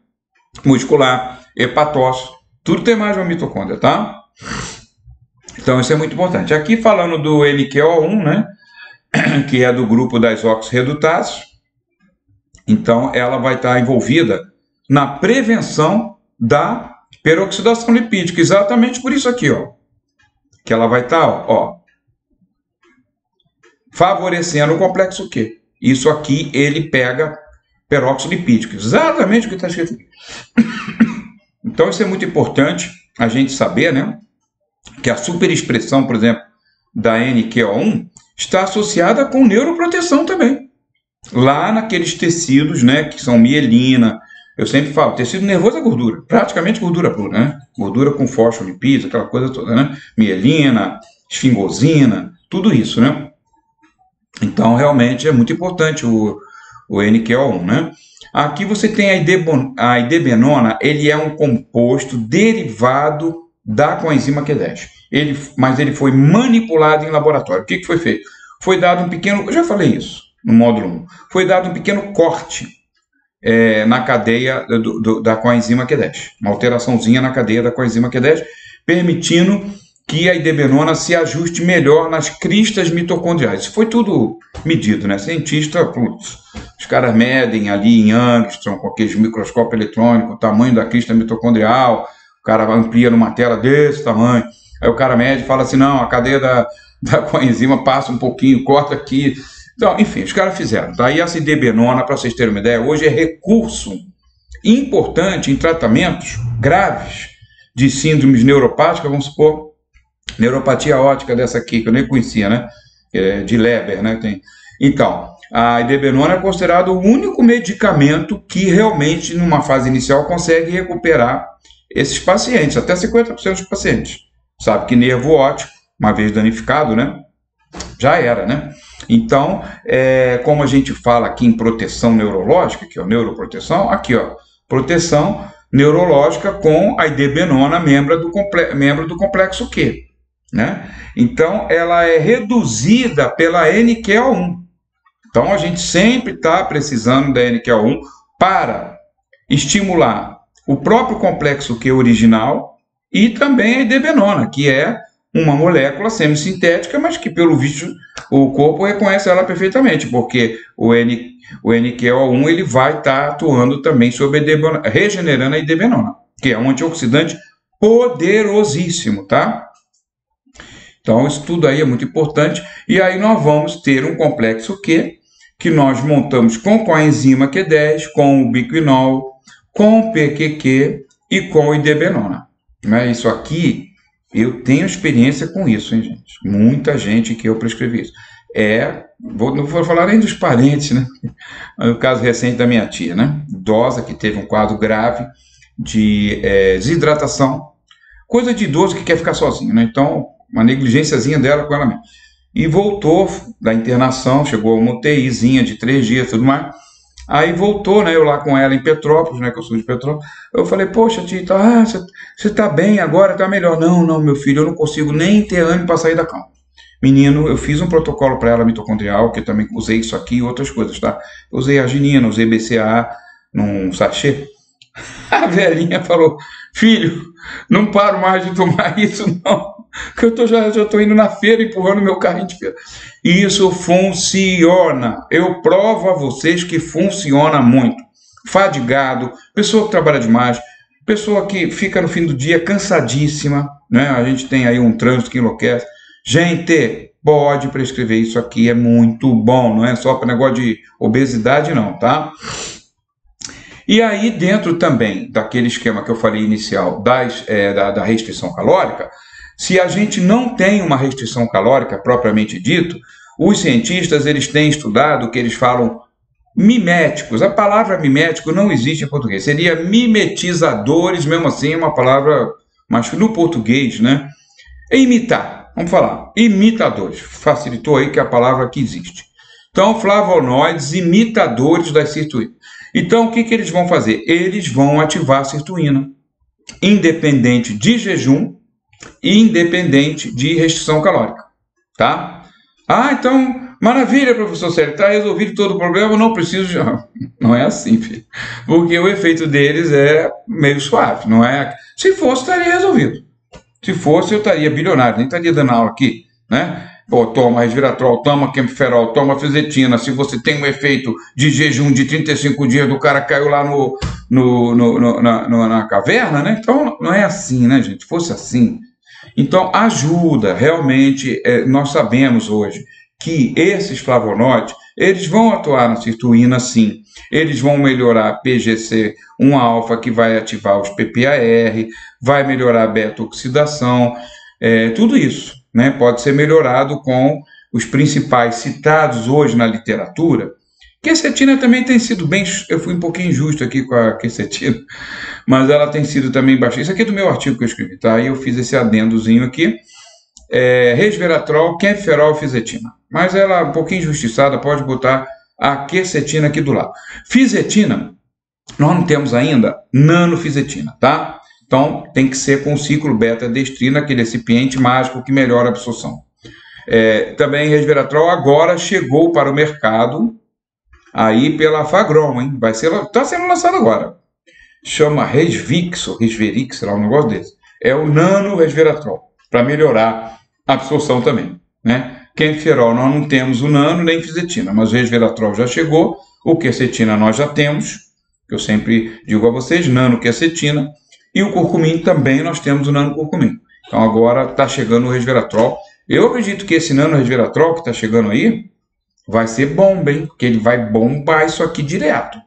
muscular, hepatócito, tudo tem mais uma mitocôndria, tá? Então, isso é muito importante. Aqui falando do NQO1, né, que é do grupo das oxirredutáseas, então ela vai estar envolvida na prevenção da peroxidação lipídica, exatamente por isso aqui, ó, que ela vai estar, favorecendo o complexo Q. Isso aqui ele pega peróxido lipídico, exatamente o que está escrito aqui. Então isso é muito importante a gente saber, né, que a superexpressão, por exemplo, da NQO1 está associada com neuroproteção também. Lá naqueles tecidos, né, que são mielina, eu sempre falo, tecido nervoso é gordura, praticamente gordura pura, né? Gordura com fosfolipídios, aquela coisa toda, né? Mielina, esfingosina, tudo isso, né? Então, realmente, é muito importante o NQO1, né? Aqui você tem a idebenona, ele é um composto derivado da coenzima Q10. Mas ele foi manipulado em laboratório. O que foi feito? Foi dado um pequeno... Eu já falei isso no módulo 1. Foi dado um pequeno corte na cadeia da coenzima Q10. Uma alteraçãozinha na cadeia da coenzima Q10, permitindo que a idebenona se ajuste melhor nas cristas mitocondriais. Isso foi tudo medido, né? Cientista, putz, os caras medem ali em angstrom, com aqueles microscópio eletrônico, o tamanho da crista mitocondrial, o cara amplia numa tela desse tamanho, aí o cara mede e fala assim, não, a cadeia da coenzima passa um pouquinho, corta aqui. Então, enfim, os caras fizeram. Daí essa idebenona, para vocês terem uma ideia, hoje é recurso importante em tratamentos graves de síndromes neuropáticas, vamos supor, neuropatia óptica dessa aqui, que eu nem conhecia, né? De Leber, né? Então, a idebenona é considerado o único medicamento que realmente, numa fase inicial, consegue recuperar esses pacientes, até 50% dos pacientes. Sabe que nervo óptico, uma vez danificado, né? Já era, né? Então, como a gente fala aqui em proteção neurológica, que é a neuroproteção, aqui, ó, proteção neurológica com a idebenona, membro do complexo Q, né? Então, ela é reduzida pela NQO1. Então, a gente sempre está precisando da NQO1 para estimular o próprio complexo Q original e também a idebenona, que é uma molécula semissintética, mas que, pelo visto, o corpo reconhece ela perfeitamente, porque o NQO1 ele vai estar atuando também sobre a idebenona, regenerando a idebenona, que é um antioxidante poderosíssimo, tá? Então, isso tudo aí é muito importante. E aí nós vamos ter um complexo Q, que nós montamos com coenzima Q10, com o biquinol, com o PQQ e com o idebenona. Né? Isso aqui, eu tenho experiência com isso, hein, gente? Muita gente que eu prescrevi isso. Não vou falar nem dos parentes, né? O caso recente da minha tia, né? Idosa, que teve um quadro grave de desidratação, coisa de idoso que quer ficar sozinho, né? Então, uma negligênciazinha dela com ela mesma. E voltou da internação, chegou a uma UTIzinha de 3 dias e tudo mais. Aí voltou, né, eu lá com ela em Petrópolis, né, que eu sou de Petrópolis. Eu falei, poxa, tia, você tá bem agora, tá melhor. Não, meu filho, eu não consigo nem ter ânimo para sair da cama. Menino, eu fiz um protocolo para ela mitocondrial, que eu também usei isso aqui e outras coisas, tá? Eu usei arginina, usei BCAA num sachê. A velhinha falou, filho, não paro mais de tomar isso, não. Que eu já estou indo na feira empurrando meu carrinho de feira. Isso funciona. Eu provo a vocês que funciona muito. Fadigado, pessoa que trabalha demais, pessoa que fica no fim do dia cansadíssima, né? A gente tem aí um trânsito que enlouquece. Gente, pode prescrever isso aqui, é muito bom, não é só para negócio de obesidade, não, tá? E aí, dentro também daquele esquema que eu falei inicial da restrição calórica, se a gente não tem uma restrição calórica propriamente dito, os cientistas eles têm estudado o que eles falam miméticos. A palavra mimético não existe em português. Seria mimetizadores, mesmo assim, é uma palavra, mas no português, né? É imitar, vamos falar, imitadores. Facilitou aí que a palavra que existe. Então, flavonoides, imitadores das sirtuínas. Então, o que eles vão fazer? Eles vão ativar a sirtuína, independente de jejum, independente de restrição calórica, tá? Então, maravilha, professor Célio, está resolvido todo o problema, não preciso de... Não é assim, filho, porque o efeito deles é meio suave, não é? Se fosse, estaria resolvido. Se fosse, eu estaria bilionário, nem estaria dando aula aqui, né? Pô, toma resveratrol, toma quemferol, toma fisetina. Se você tem um efeito de jejum de 35 dias, do cara caiu lá na caverna, né? Então, não é assim, né, gente? Se fosse assim... Então, ajuda, realmente, nós sabemos hoje que esses flavonoides, eles vão atuar na sirtuína, sim. Eles vão melhorar a PGC1-alfa, que vai ativar os PPAR, vai melhorar a beta-oxidação, tudo isso, né, pode ser melhorado com os principais citados hoje na literatura. Quercetina também tem sido bem... Eu fui um pouquinho injusto aqui com a quercetina, mas ela tem sido também bastante... Isso aqui é do meu artigo que eu escrevi, tá? Aí eu fiz esse adendozinho aqui. Resveratrol, quemferol e fisetina. Mas ela é um pouquinho injustiçada, pode botar a quercetina aqui do lado. Fisetina, nós não temos ainda nanofisetina, tá? Então, tem que ser com o ciclo beta-destrina, aquele recipiente mágico que melhora a absorção. Também resveratrol agora chegou para o mercado... aí pela Fagron, hein? Está sendo lançado agora. Chama Resverix, sei lá, um negócio desse. É o nano resveratrol, para melhorar a absorção também, né? Quemferol nós não temos o nano nem fisetina, mas o resveratrol já chegou, o quercetina nós já temos, que eu sempre digo a vocês, nano quercetina, e o curcumim também nós temos o nano curcumim. Então agora está chegando o resveratrol. Eu acredito que esse nano resveratrol que está chegando aí, vai ser bomba, hein? Porque ele vai bombar isso aqui direto.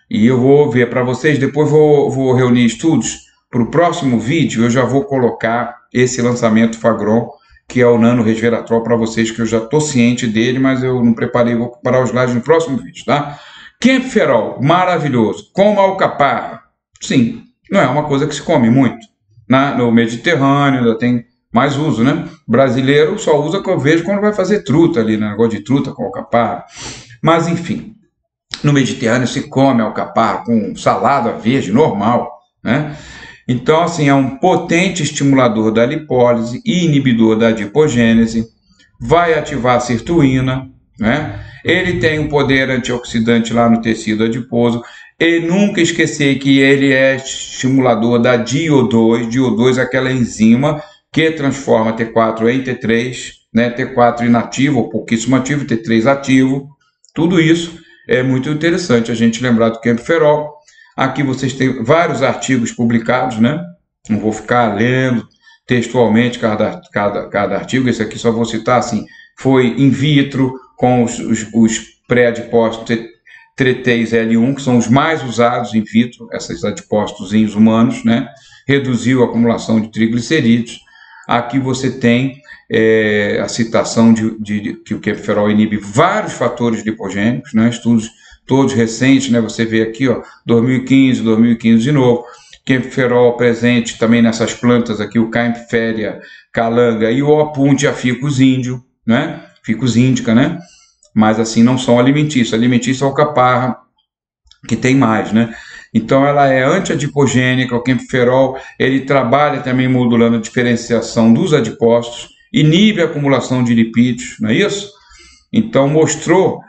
E eu vou ver para vocês, depois vou reunir estudos. Para o próximo vídeo, eu já vou colocar esse lançamento Fagron, que é o nano resveratrol, para vocês, que eu já estou ciente dele, mas eu não preparei, vou preparar os slides no próximo vídeo, tá? Quemferol, maravilhoso. Como alcaparra. Sim, não é uma coisa que se come muito. No Mediterrâneo ainda tem... mais uso, né? Brasileiro só usa que eu vejo quando vai fazer truta ali, né? Negócio de truta com alcaparra. Mas, enfim, no Mediterrâneo se come alcaparra com salada verde, normal, né? Então, assim, é um potente estimulador da lipólise e inibidor da adipogênese, vai ativar a sirtuína, né? Ele tem um poder antioxidante lá no tecido adiposo, E nunca esquecer que ele é estimulador da DIO2. DIO2 é aquela enzima que transforma T4 em T3, né? T4 inativo ou pouquíssimo ativo, T3 ativo. Tudo isso é muito interessante a gente lembrar do camperol. Aqui vocês têm vários artigos publicados, né? Não vou ficar lendo textualmente cada artigo. Esse aqui só vou citar assim: foi in vitro com os pré-adipócitos T3L1, que são os mais usados in vitro, esses adipócitos humanos, né? Reduziu a acumulação de triglicerídeos. Aqui você tem a citação de que o camperol inibe vários fatores lipogênicos, né? Estudos todos recentes, né? Você vê aqui, ó, 2015 de novo. Camperol presente também nessas plantas aqui, o Campferia calanga e o Opuntia ficus índio, né? Ficus indica, né? Mas assim não são alimentícios. Alimentício é o caparra, que tem mais, né? Então ela é antiadipogênica, o camperol, ele trabalha também modulando a diferenciação dos adipócitos, inibe a acumulação de lipídios, não é isso? Então mostrou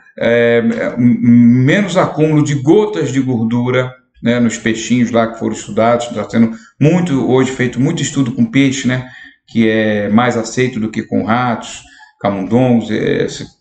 menos acúmulo de gotas de gordura, né, nos peixinhos lá que foram estudados. Está sendo hoje feito muito estudo com peixe, né, que é mais aceito do que com ratos, camundongos,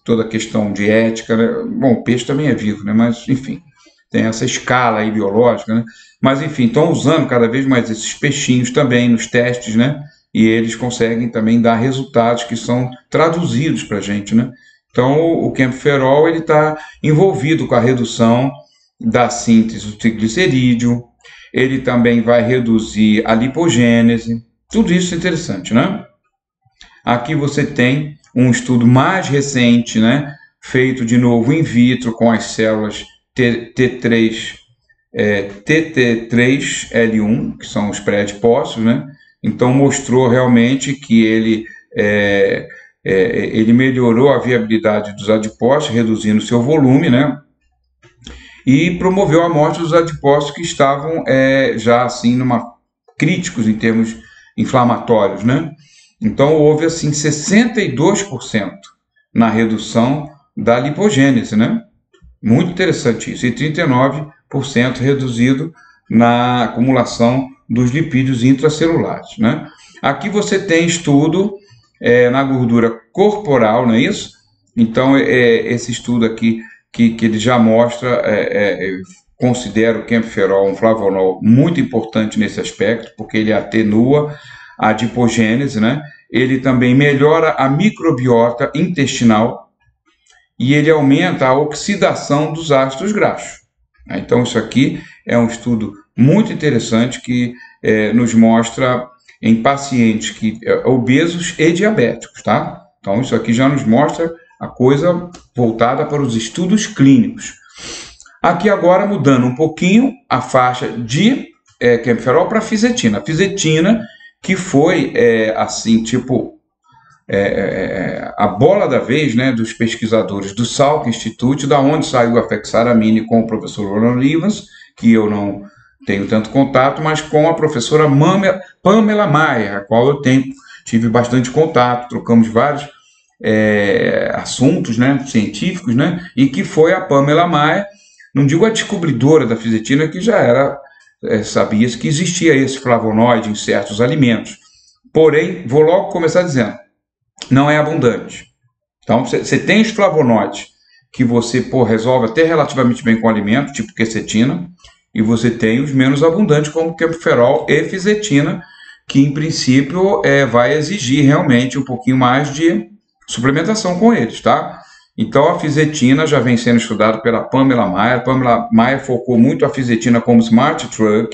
toda a questão de ética, né? Bom, o peixe também é vivo, né, mas enfim, tem essa escala aí biológica, né? Mas enfim, estão usando cada vez mais esses peixinhos também nos testes, né, e eles conseguem também dar resultados que são traduzidos para a gente, né? Então o camperol ele está envolvido com a redução da síntese do triglicerídeo, ele também vai reduzir a lipogênese, tudo isso é interessante, né? Aqui você tem um estudo mais recente, né, feito de novo in vitro com as células TT3L1, que são os pré-adipócitos, né? Então mostrou realmente que ele melhorou a viabilidade dos adipócitos, reduzindo seu volume, né? E promoveu a morte dos adipócitos que estavam já assim críticos em termos inflamatórios, né? Então houve assim 62% na redução da lipogênese, né? Muito interessante isso. E 39% reduzido na acumulação dos lipídios intracelulares, né? Aqui você tem estudo na gordura corporal, não é isso? Então esse estudo aqui que ele já mostra, considera o camperol um flavonol muito importante nesse aspecto, porque ele atenua a adipogênese, né? Ele também melhora a microbiota intestinal e ele aumenta a oxidação dos ácidos graxos. Então isso aqui é um estudo muito interessante que nos mostra em pacientes obesos e diabéticos, tá? Então isso aqui já nos mostra a coisa voltada para os estudos clínicos. Aqui agora mudando um pouquinho a faixa de camperol para fisetina. A fisetina que foi assim, tipo a bola da vez, né, dos pesquisadores do Salk Institute, da onde saiu a fexaramine com o professor Roland Evans, que eu não tenho tanto contato, mas com a professora Pamela Maia, a qual eu tive bastante contato, trocamos vários assuntos, né, científicos, né, e que foi a Pamela Maia, não digo a descobridora da fisetina, que já era, sabia-se que existia esse flavonoide em certos alimentos. Porém, vou logo começar dizendo, não é abundante. Então, você tem os flavonoides que você resolve até relativamente bem com o alimento, tipo quercetina, e você tem os menos abundantes, como camperol e fisetina, que em princípio vai exigir realmente um pouquinho mais de suplementação com eles, tá? Então a fisetina já vem sendo estudada pela Pamela Maia. A Pamela Maia focou muito a fisetina como smart drug,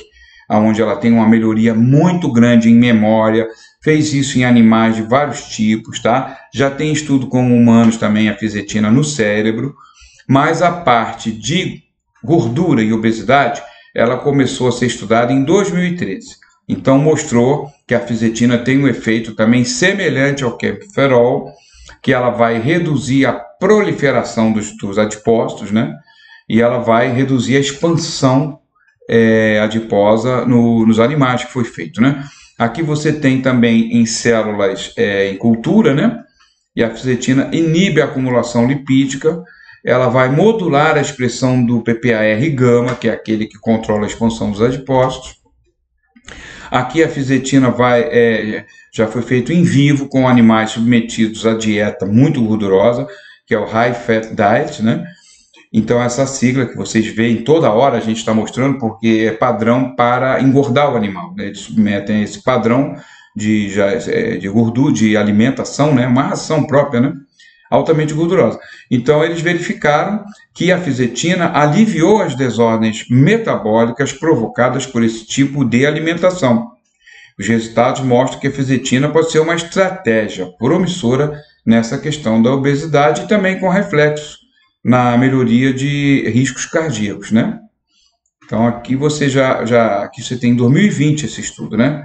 onde ela tem uma melhoria muito grande em memória, fez isso em animais de vários tipos, tá? Já tem estudo com humanos também a fisetina no cérebro, mas a parte de gordura e obesidade, ela começou a ser estudada em 2013. Então mostrou que a fisetina tem um efeito também semelhante ao camperol, que ela vai reduzir a proliferação dos adipócitos, né? E ela vai reduzir a expansão adiposa nos animais que foi feito, né? Aqui você tem também em células em cultura, né? E a fisetina inibe a acumulação lipídica ela vai modular a expressão do PPAR-gama, que é aquele que controla a expansão dos adipócitos. Aqui a fisetina já foi feito em vivo com animais submetidos a dieta muito gordurosa, que é o High Fat Diet, né? Então, essa sigla que vocês veem toda hora, a gente está mostrando, porque é padrão para engordar o animal, né? Eles submetem esse padrão de gordura, de alimentação, né? Uma ração própria, né? Altamente gordurosa. Então, eles verificaram que a fisetina aliviou as desordens metabólicas provocadas por esse tipo de alimentação. Os resultados mostram que a fisetina pode ser uma estratégia promissora nessa questão da obesidade e também com reflexos na melhoria de riscos cardíacos, né? Então, aqui você aqui você tem em 2020 esse estudo, né?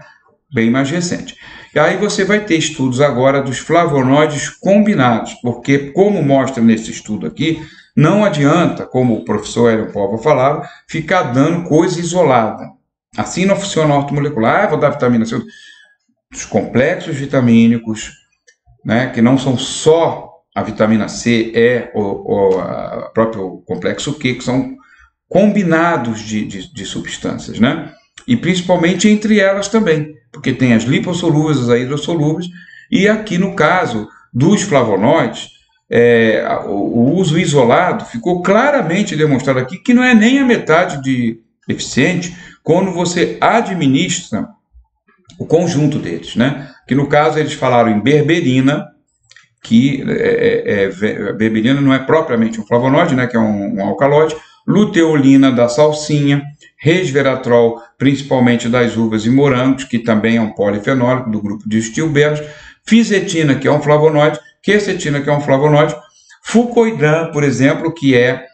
Bem mais recente. E aí você vai ter estudos agora dos flavonoides combinados, porque, como mostra nesse estudo aqui, não adianta, como o professor Hélio Pova falava, ficar dando coisa isolada. Assim não funciona a ortomolecular. Vou dar vitamina C. Os complexos vitamínicos, né, que não são só a vitamina C, o próprio complexo Q, que são combinados de substâncias, né? E principalmente entre elas também, porque tem as lipossolúveis, as hidrossolúveis, e aqui no caso dos flavonoides, o uso isolado ficou claramente demonstrado aqui que não é nem a metade de eficiente quando você administra o conjunto deles, né? Que no caso eles falaram em berberina, que berberina não é propriamente um flavonoide, né? Que é um alcaloide, luteolina da salsinha, resveratrol, principalmente das uvas e morangos, que também é um polifenólico do grupo de estilberos, fisetina, que é um flavonoide, quercetina, que é um flavonoide, fucoidran, por exemplo, que é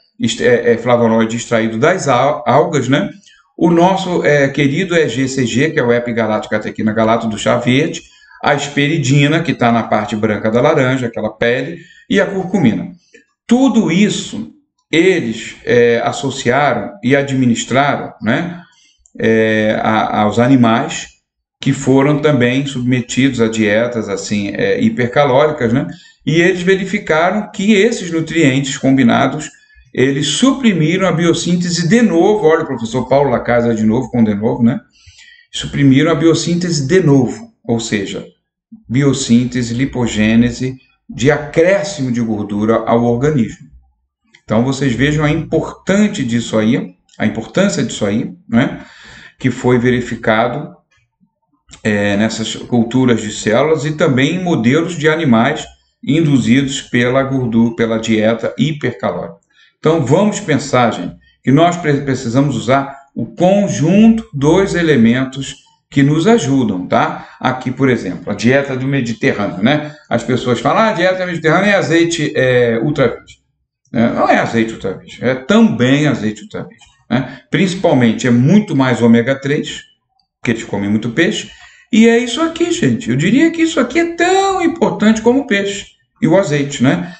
flavonoide extraído das algas, né? O nosso querido GCG, que é o epigaláctico-catequina galato do chá verde, a esperidina, que está na parte branca da laranja, aquela pele, e a curcumina. Tudo isso eles associaram e administraram, né, aos animais que foram também submetidos a dietas assim hipercalóricas, né, e eles verificaram que esses nutrientes combinados eles suprimiram a biossíntese de novo. Olha o professor Paulo Lacasa de novo com de novo, né? Suprimiram a biossíntese de novo, ou seja, biossíntese, lipogênese de acréscimo de gordura ao organismo. Então vocês vejam a importância disso aí, né? Que foi verificado nessas culturas de células e também em modelos de animais induzidos pela gordura, pela dieta hipercalórica. Então, vamos pensar, gente, que nós precisamos usar o conjunto dos elementos que nos ajudam, tá? Aqui, por exemplo, a dieta do Mediterrâneo, né? As pessoas falam, a dieta mediterrânea é azeite ultra virgem. Não é azeite ultra virgem, é também azeite ultra virgem, né? Principalmente, é muito mais ômega 3, porque eles comem muito peixe, e é isso aqui, gente. Eu diria que isso aqui é tão importante como o peixe e o azeite, né?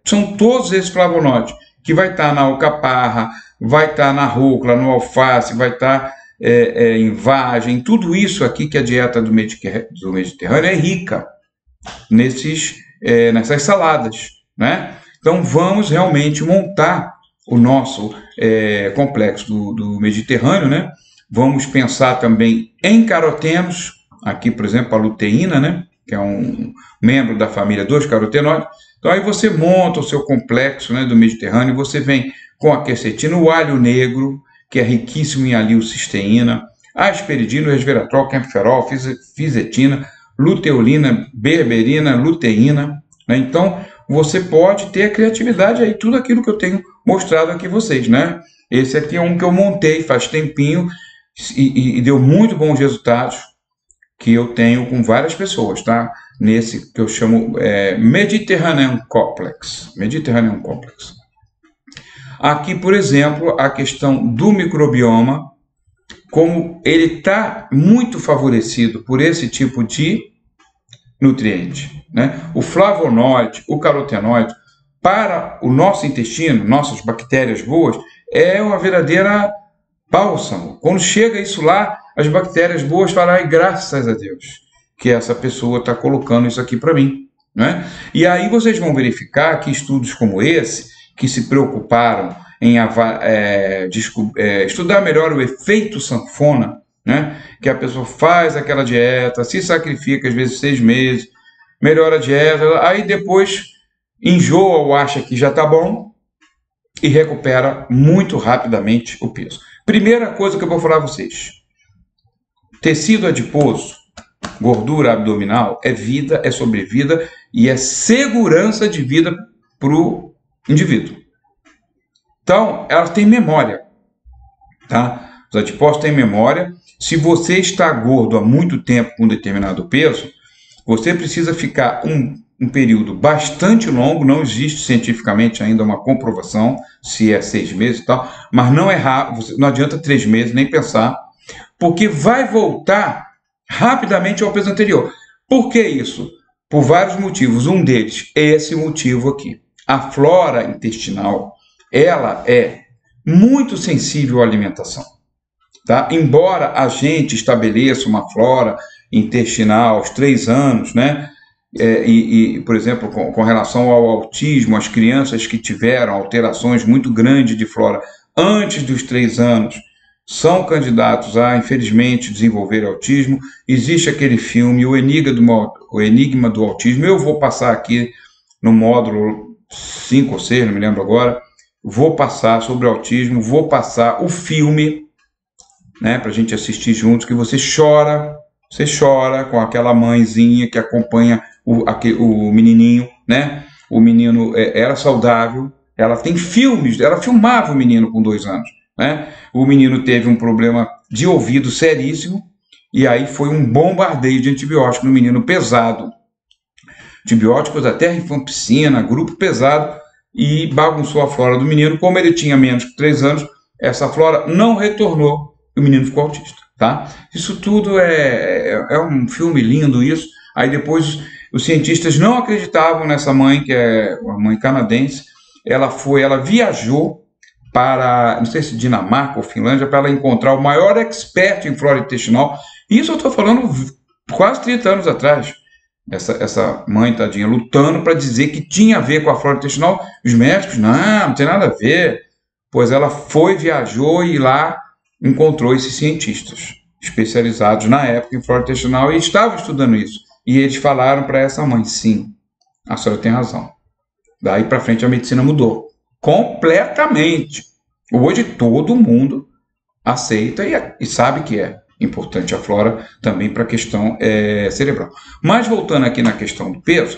São todos esses flavonoides, que vai estar na alcaparra, vai estar na rúcula, no alface, vai estar em vagem, tudo isso aqui que a dieta do Mediterrâneo é rica nessas saladas, né? Então vamos realmente montar o nosso complexo do Mediterrâneo, né? Vamos pensar também em carotenos, aqui por exemplo a luteína, né? Que é um membro da família dos carotenoides. Então aí você monta o seu complexo, né, do Mediterrâneo, você vem com a quercetina, o alho negro, que é riquíssimo em alilcisteína, a asperidina, o resveratrol, camferol, fisetina, luteolina, berberina, luteína, né? Então você pode ter a criatividade aí, tudo aquilo que eu tenho mostrado aqui a vocês, né? Esse aqui é um que eu montei faz tempinho e deu muito bons resultados, que eu tenho com várias pessoas, tá? Nesse que eu chamo Mediterranean Complex. Mediterranean Complex. Aqui, por exemplo, a questão do microbioma, como ele está muito favorecido por esse tipo de nutriente, né? O flavonoide, o carotenoide, para o nosso intestino, nossas bactérias boas, é uma verdadeira bálsamo. Quando chega isso lá, as bactérias boas falam, ai, graças a Deus, que essa pessoa está colocando isso aqui para mim, né? E aí vocês vão verificar que estudos como esse, que se preocuparam em estudar melhor o efeito sanfona, né? Que a pessoa faz aquela dieta, se sacrifica às vezes 6 meses, melhora a dieta, aí depois enjoa ou acha que já está bom e recupera muito rapidamente o peso. Primeira coisa que eu vou falar a vocês: tecido adiposo, gordura abdominal é vida, é sobrevida e é segurança de vida para o indivíduo. Então, elas têm memória, tá? Os adipócitos têm memória. Se você está gordo há muito tempo com um determinado peso, você precisa ficar um período bastante longo, não existe cientificamente ainda uma comprovação se é 6 meses e tal, mas não é rápido, não adianta 3 meses nem pensar, porque vai voltar rapidamente ao peso anterior. Por que isso? Por vários motivos. Um deles é esse motivo aqui. A flora intestinal, ela é muito sensível à alimentação, tá? Embora a gente estabeleça uma flora intestinal aos 3 anos, né? Por exemplo, com relação ao autismo, as crianças que tiveram alterações muito grandes de flora antes dos 3 anos são candidatos a, infelizmente, desenvolver autismo. Existe aquele filme, O Enigma do Autismo. Eu vou passar aqui no módulo 5 ou 6, não me lembro agora, vou passar sobre autismo, vou passar o filme, né, para a gente assistir juntos, que você chora com aquela mãezinha que acompanha o menininho, né? O menino era saudável, ela tem filmes, ela filmava o menino com 2 anos, né? O menino teve um problema de ouvido seríssimo e aí foi um bombardeio de antibiótico no menino pesado. Antibióticos até rifampicina, grupo pesado, e bagunçou a flora do menino. Como ele tinha menos de 3 anos, essa flora não retornou e o menino ficou autista, tá? Isso tudo é um filme lindo, isso. Aí depois os cientistas não acreditavam nessa mãe, que é uma mãe canadense. Ela viajou para, não sei se Dinamarca ou Finlândia, para ela encontrar o maior expert em flora intestinal. Isso eu estou falando quase 30 anos atrás. Essa mãe, tadinha, lutando para dizer que tinha a ver com a flora intestinal. Os médicos, não tem nada a ver. Pois ela viajou e lá encontrou esses cientistas especializados na época em flora intestinal e estavam estudando isso. E eles falaram para essa mãe, sim, a senhora tem razão. Daí para frente a medicina mudou completamente. Hoje todo mundo aceita e sabe que é importante a flora também para a questão cerebral. Mas voltando aqui na questão do peso,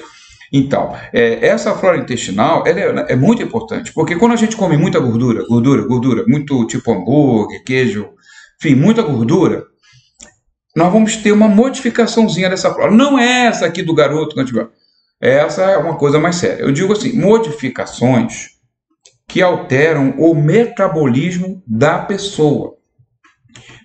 então, essa flora intestinal ela é muito importante, porque quando a gente come muita gordura, muito tipo hambúrguer, queijo, enfim, muita gordura, nós vamos ter uma modificaçãozinha dessa flora. Não é essa aqui do garoto, essa é uma coisa mais séria. Eu digo assim, modificações que alteram o metabolismo da pessoa,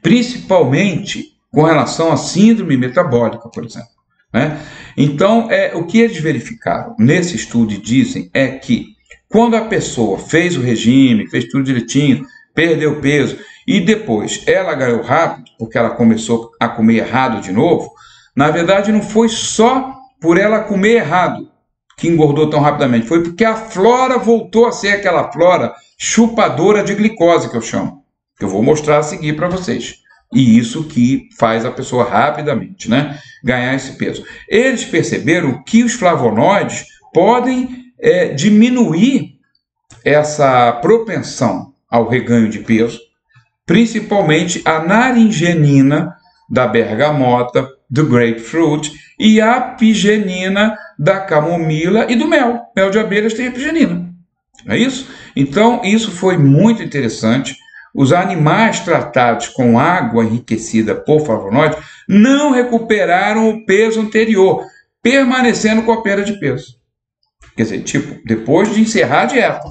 principalmente com relação à síndrome metabólica, por exemplo, né? Então, o que eles verificaram nesse estudo e dizem é que quando a pessoa fez o regime, fez tudo direitinho, perdeu peso e depois ela ganhou rápido, porque ela começou a comer errado de novo, na verdade não foi só por ela comer errado que engordou tão rapidamente, foi porque a flora voltou a ser aquela flora chupadora de glicose, que eu chamo, que eu vou mostrar a seguir para vocês. E isso que faz a pessoa rapidamente, né, ganhar esse peso. Eles perceberam que os flavonoides podem diminuir essa propensão ao reganho de peso, principalmente a naringenina da bergamota, do grapefruit e a apigenina da camomila e do mel. Mel de abelhas tem apigenina, não é isso? Então, isso foi muito interessante. Os animais tratados com água enriquecida por flavonoides não recuperaram o peso anterior, permanecendo com a perda de peso. Quer dizer, depois de encerrar a dieta.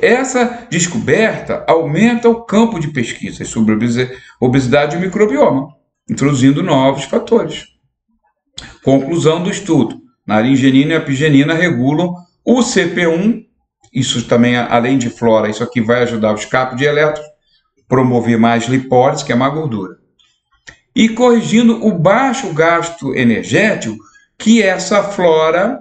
Essa descoberta aumenta o campo de pesquisas sobre obesidade e microbioma, introduzindo novos fatores. Conclusão do estudo: naringenina e apigenina regulam o CP1, isso também, além de flora, isso aqui vai ajudar o escape de elétrons, promover mais lipólise, que é má gordura, e corrigindo o baixo gasto energético que essa flora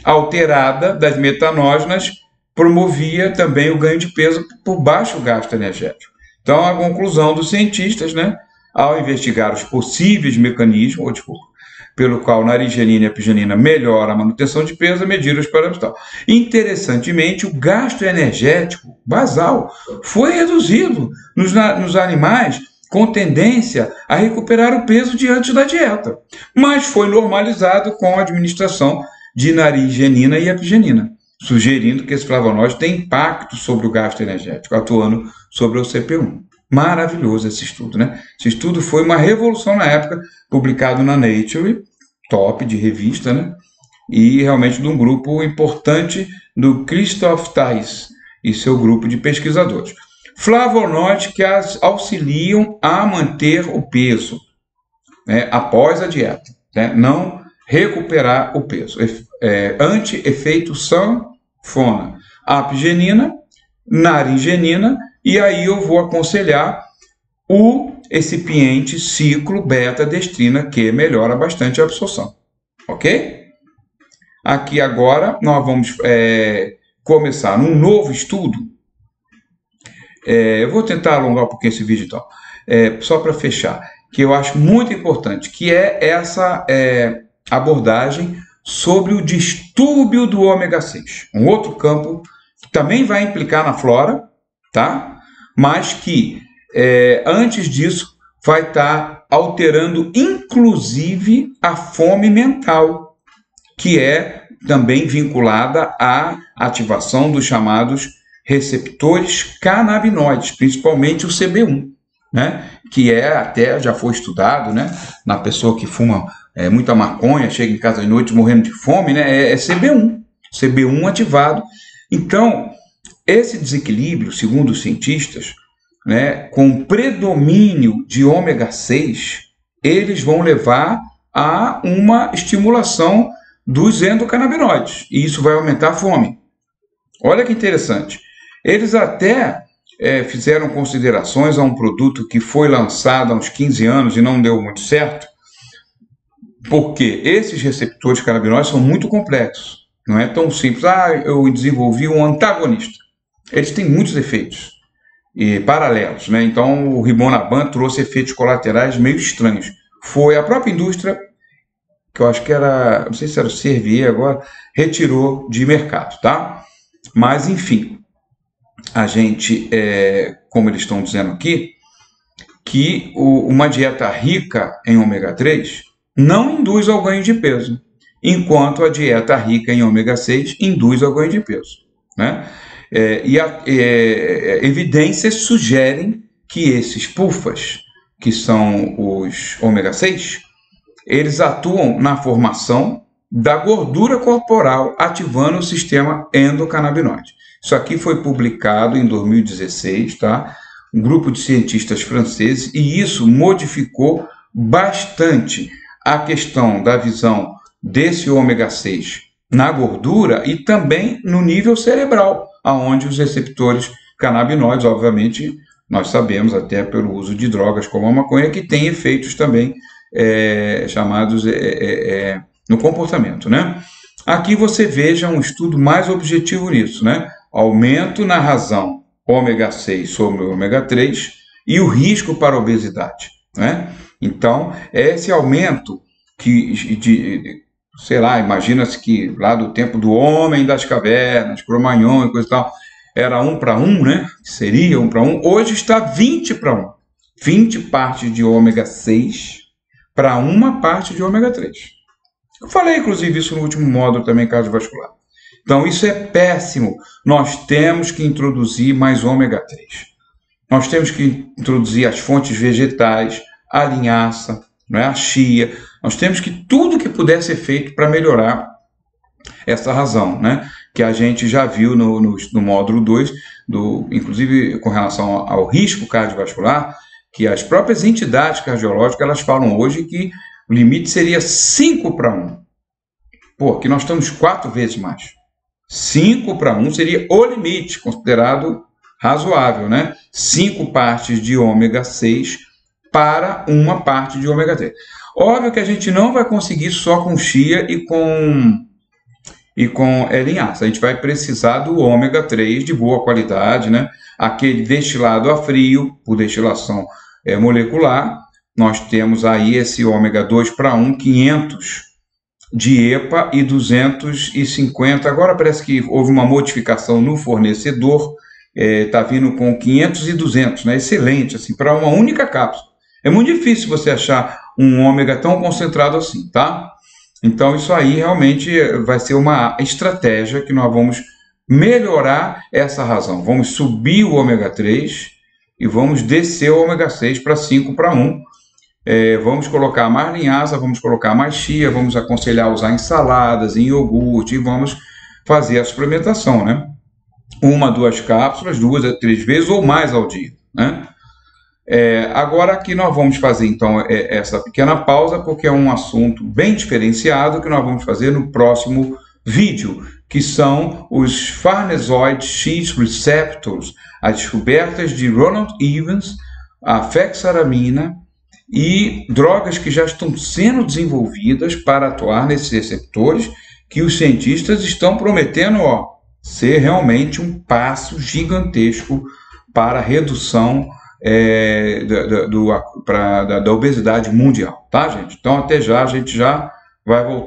alterada das metanógenas promovia também o ganho de peso por baixo gasto energético. Então, a conclusão dos cientistas, né, ao investigar os possíveis mecanismos, pelo qual naringenina e apigenina melhora a manutenção de peso, mediram os parâmetros tal. Interessantemente, o gasto energético basal foi reduzido nos animais com tendência a recuperar o peso diante da dieta, mas foi normalizado com a administração de naringenina e apigenina, sugerindo que esse flavonoide tem impacto sobre o gasto energético, atuando sobre o CP1. Maravilhoso esse estudo, né? Esse estudo foi uma revolução na época, publicado na Nature, top de revista, né? E realmente de um grupo importante do Christoph Theis e seu grupo de pesquisadores. Flavonoides que auxiliam a manter o peso, né, após a dieta, né? Não recuperar o peso. Anti-efeito sanfona, apigenina, naringenina, e aí eu vou aconselhar o excipiente ciclo beta-destrina, que melhora bastante a absorção. Ok? Aqui agora nós vamos começar um novo estudo. Eu vou tentar alongar um pouquinho esse vídeo, então, só para fechar, que eu acho muito importante, que é essa abordagem sobre o distúrbio do ômega 6. Um outro campo que também vai implicar na flora, tá? Mas que, antes disso, vai estar alterando, inclusive, a fome mental, que é também vinculada à ativação dos chamados receptores canabinoides, principalmente o CB1, né? Que até já foi estudado, né? Na pessoa que fuma muita maconha, chega em casa de noite morrendo de fome, né? É CB1 ativado. Então, esse desequilíbrio, segundo os cientistas, né, com predomínio de ômega 6, eles vão levar a uma estimulação dos endocannabinoides, e isso vai aumentar a fome. Olha que interessante. Eles até fizeram considerações a um produto que foi lançado há uns 15 anos e não deu muito certo, porque esses receptores canabinoides são muito complexos. Não é tão simples, eu desenvolvi um antagonista. Eles têm muitos efeitos paralelos, né? Então, o rimonabant trouxe efeitos colaterais meio estranhos. Foi a própria indústria, que eu acho que era, não sei se era o Servier agora, retirou de mercado, tá? Mas, enfim, a gente, como eles estão dizendo aqui, que uma dieta rica em ômega 3 não induz ao ganho de peso, enquanto a dieta rica em ômega 6 induz ao ganho de peso, né? Evidências sugerem que esses PUFAs, que são os ômega 6, eles atuam na formação da gordura corporal, ativando o sistema endocannabinoide. Isso aqui foi publicado em 2016, tá? Um grupo de cientistas franceses, e isso modificou bastante a questão da visão desse ômega 6 na gordura e também no nível cerebral, aonde os receptores canabinoides, obviamente, nós sabemos até pelo uso de drogas como a maconha, que tem efeitos também chamados no comportamento, né? Aqui você veja um estudo mais objetivo nisso, né? Aumento na razão ômega 6 sobre o ômega 3 e o risco para a obesidade, né? Então, esse aumento sei lá, imagina-se que lá do tempo do homem das cavernas, Cro-Magnon e coisa e tal, era 1:1, né? Seria 1:1. Hoje está 20:1. 20 partes de ômega 6 para uma parte de ômega 3. Eu falei, inclusive, isso no último módulo também, cardiovascular. Então, isso é péssimo. Nós temos que introduzir mais ômega 3. Nós temos que introduzir as fontes vegetais, a linhaça, não é? A chia. Nós temos que tudo que puder ser feito para melhorar essa razão, né? Que a gente já viu no módulo 2, inclusive com relação ao risco cardiovascular, que as próprias entidades cardiológicas elas falam hoje que o limite seria 5:1. Pô, aqui nós estamos 4 vezes mais. 5:1 seria o limite, considerado razoável, né? 5 partes de ômega 6 para uma parte de ômega 3. Óbvio que a gente não vai conseguir só com chia e com linhaça. A gente vai precisar do ômega 3 de boa qualidade, né? Aquele destilado a frio, por destilação molecular. Nós temos aí esse ômega 2 para 1, 500 de EPA e 250. Agora parece que houve uma modificação no fornecedor, está vindo com 500 e 200, né? Excelente, assim, para uma única cápsula. É muito difícil você achar um ômega tão concentrado assim, tá? Então isso aí realmente vai ser uma estratégia que nós vamos melhorar essa razão. Vamos subir o ômega 3 e vamos descer o ômega 6 para 5 para 1. Vamos colocar mais linhaça, vamos colocar mais chia, vamos aconselhar usar em saladas, em iogurte, e vamos fazer a suplementação, né? 1, 2 cápsulas, 2 a 3 vezes ou mais ao dia, né? Agora aqui nós vamos fazer então essa pequena pausa, porque é um assunto bem diferenciado que nós vamos fazer no próximo vídeo, que são os Farnesoid X Receptors, as descobertas de Ronald Evans, a fexaramina e drogas que já estão sendo desenvolvidas para atuar nesses receptores, que os cientistas estão prometendo ser realmente um passo gigantesco para a redução da obesidade mundial, tá, gente? Então, até já, a gente já vai voltar.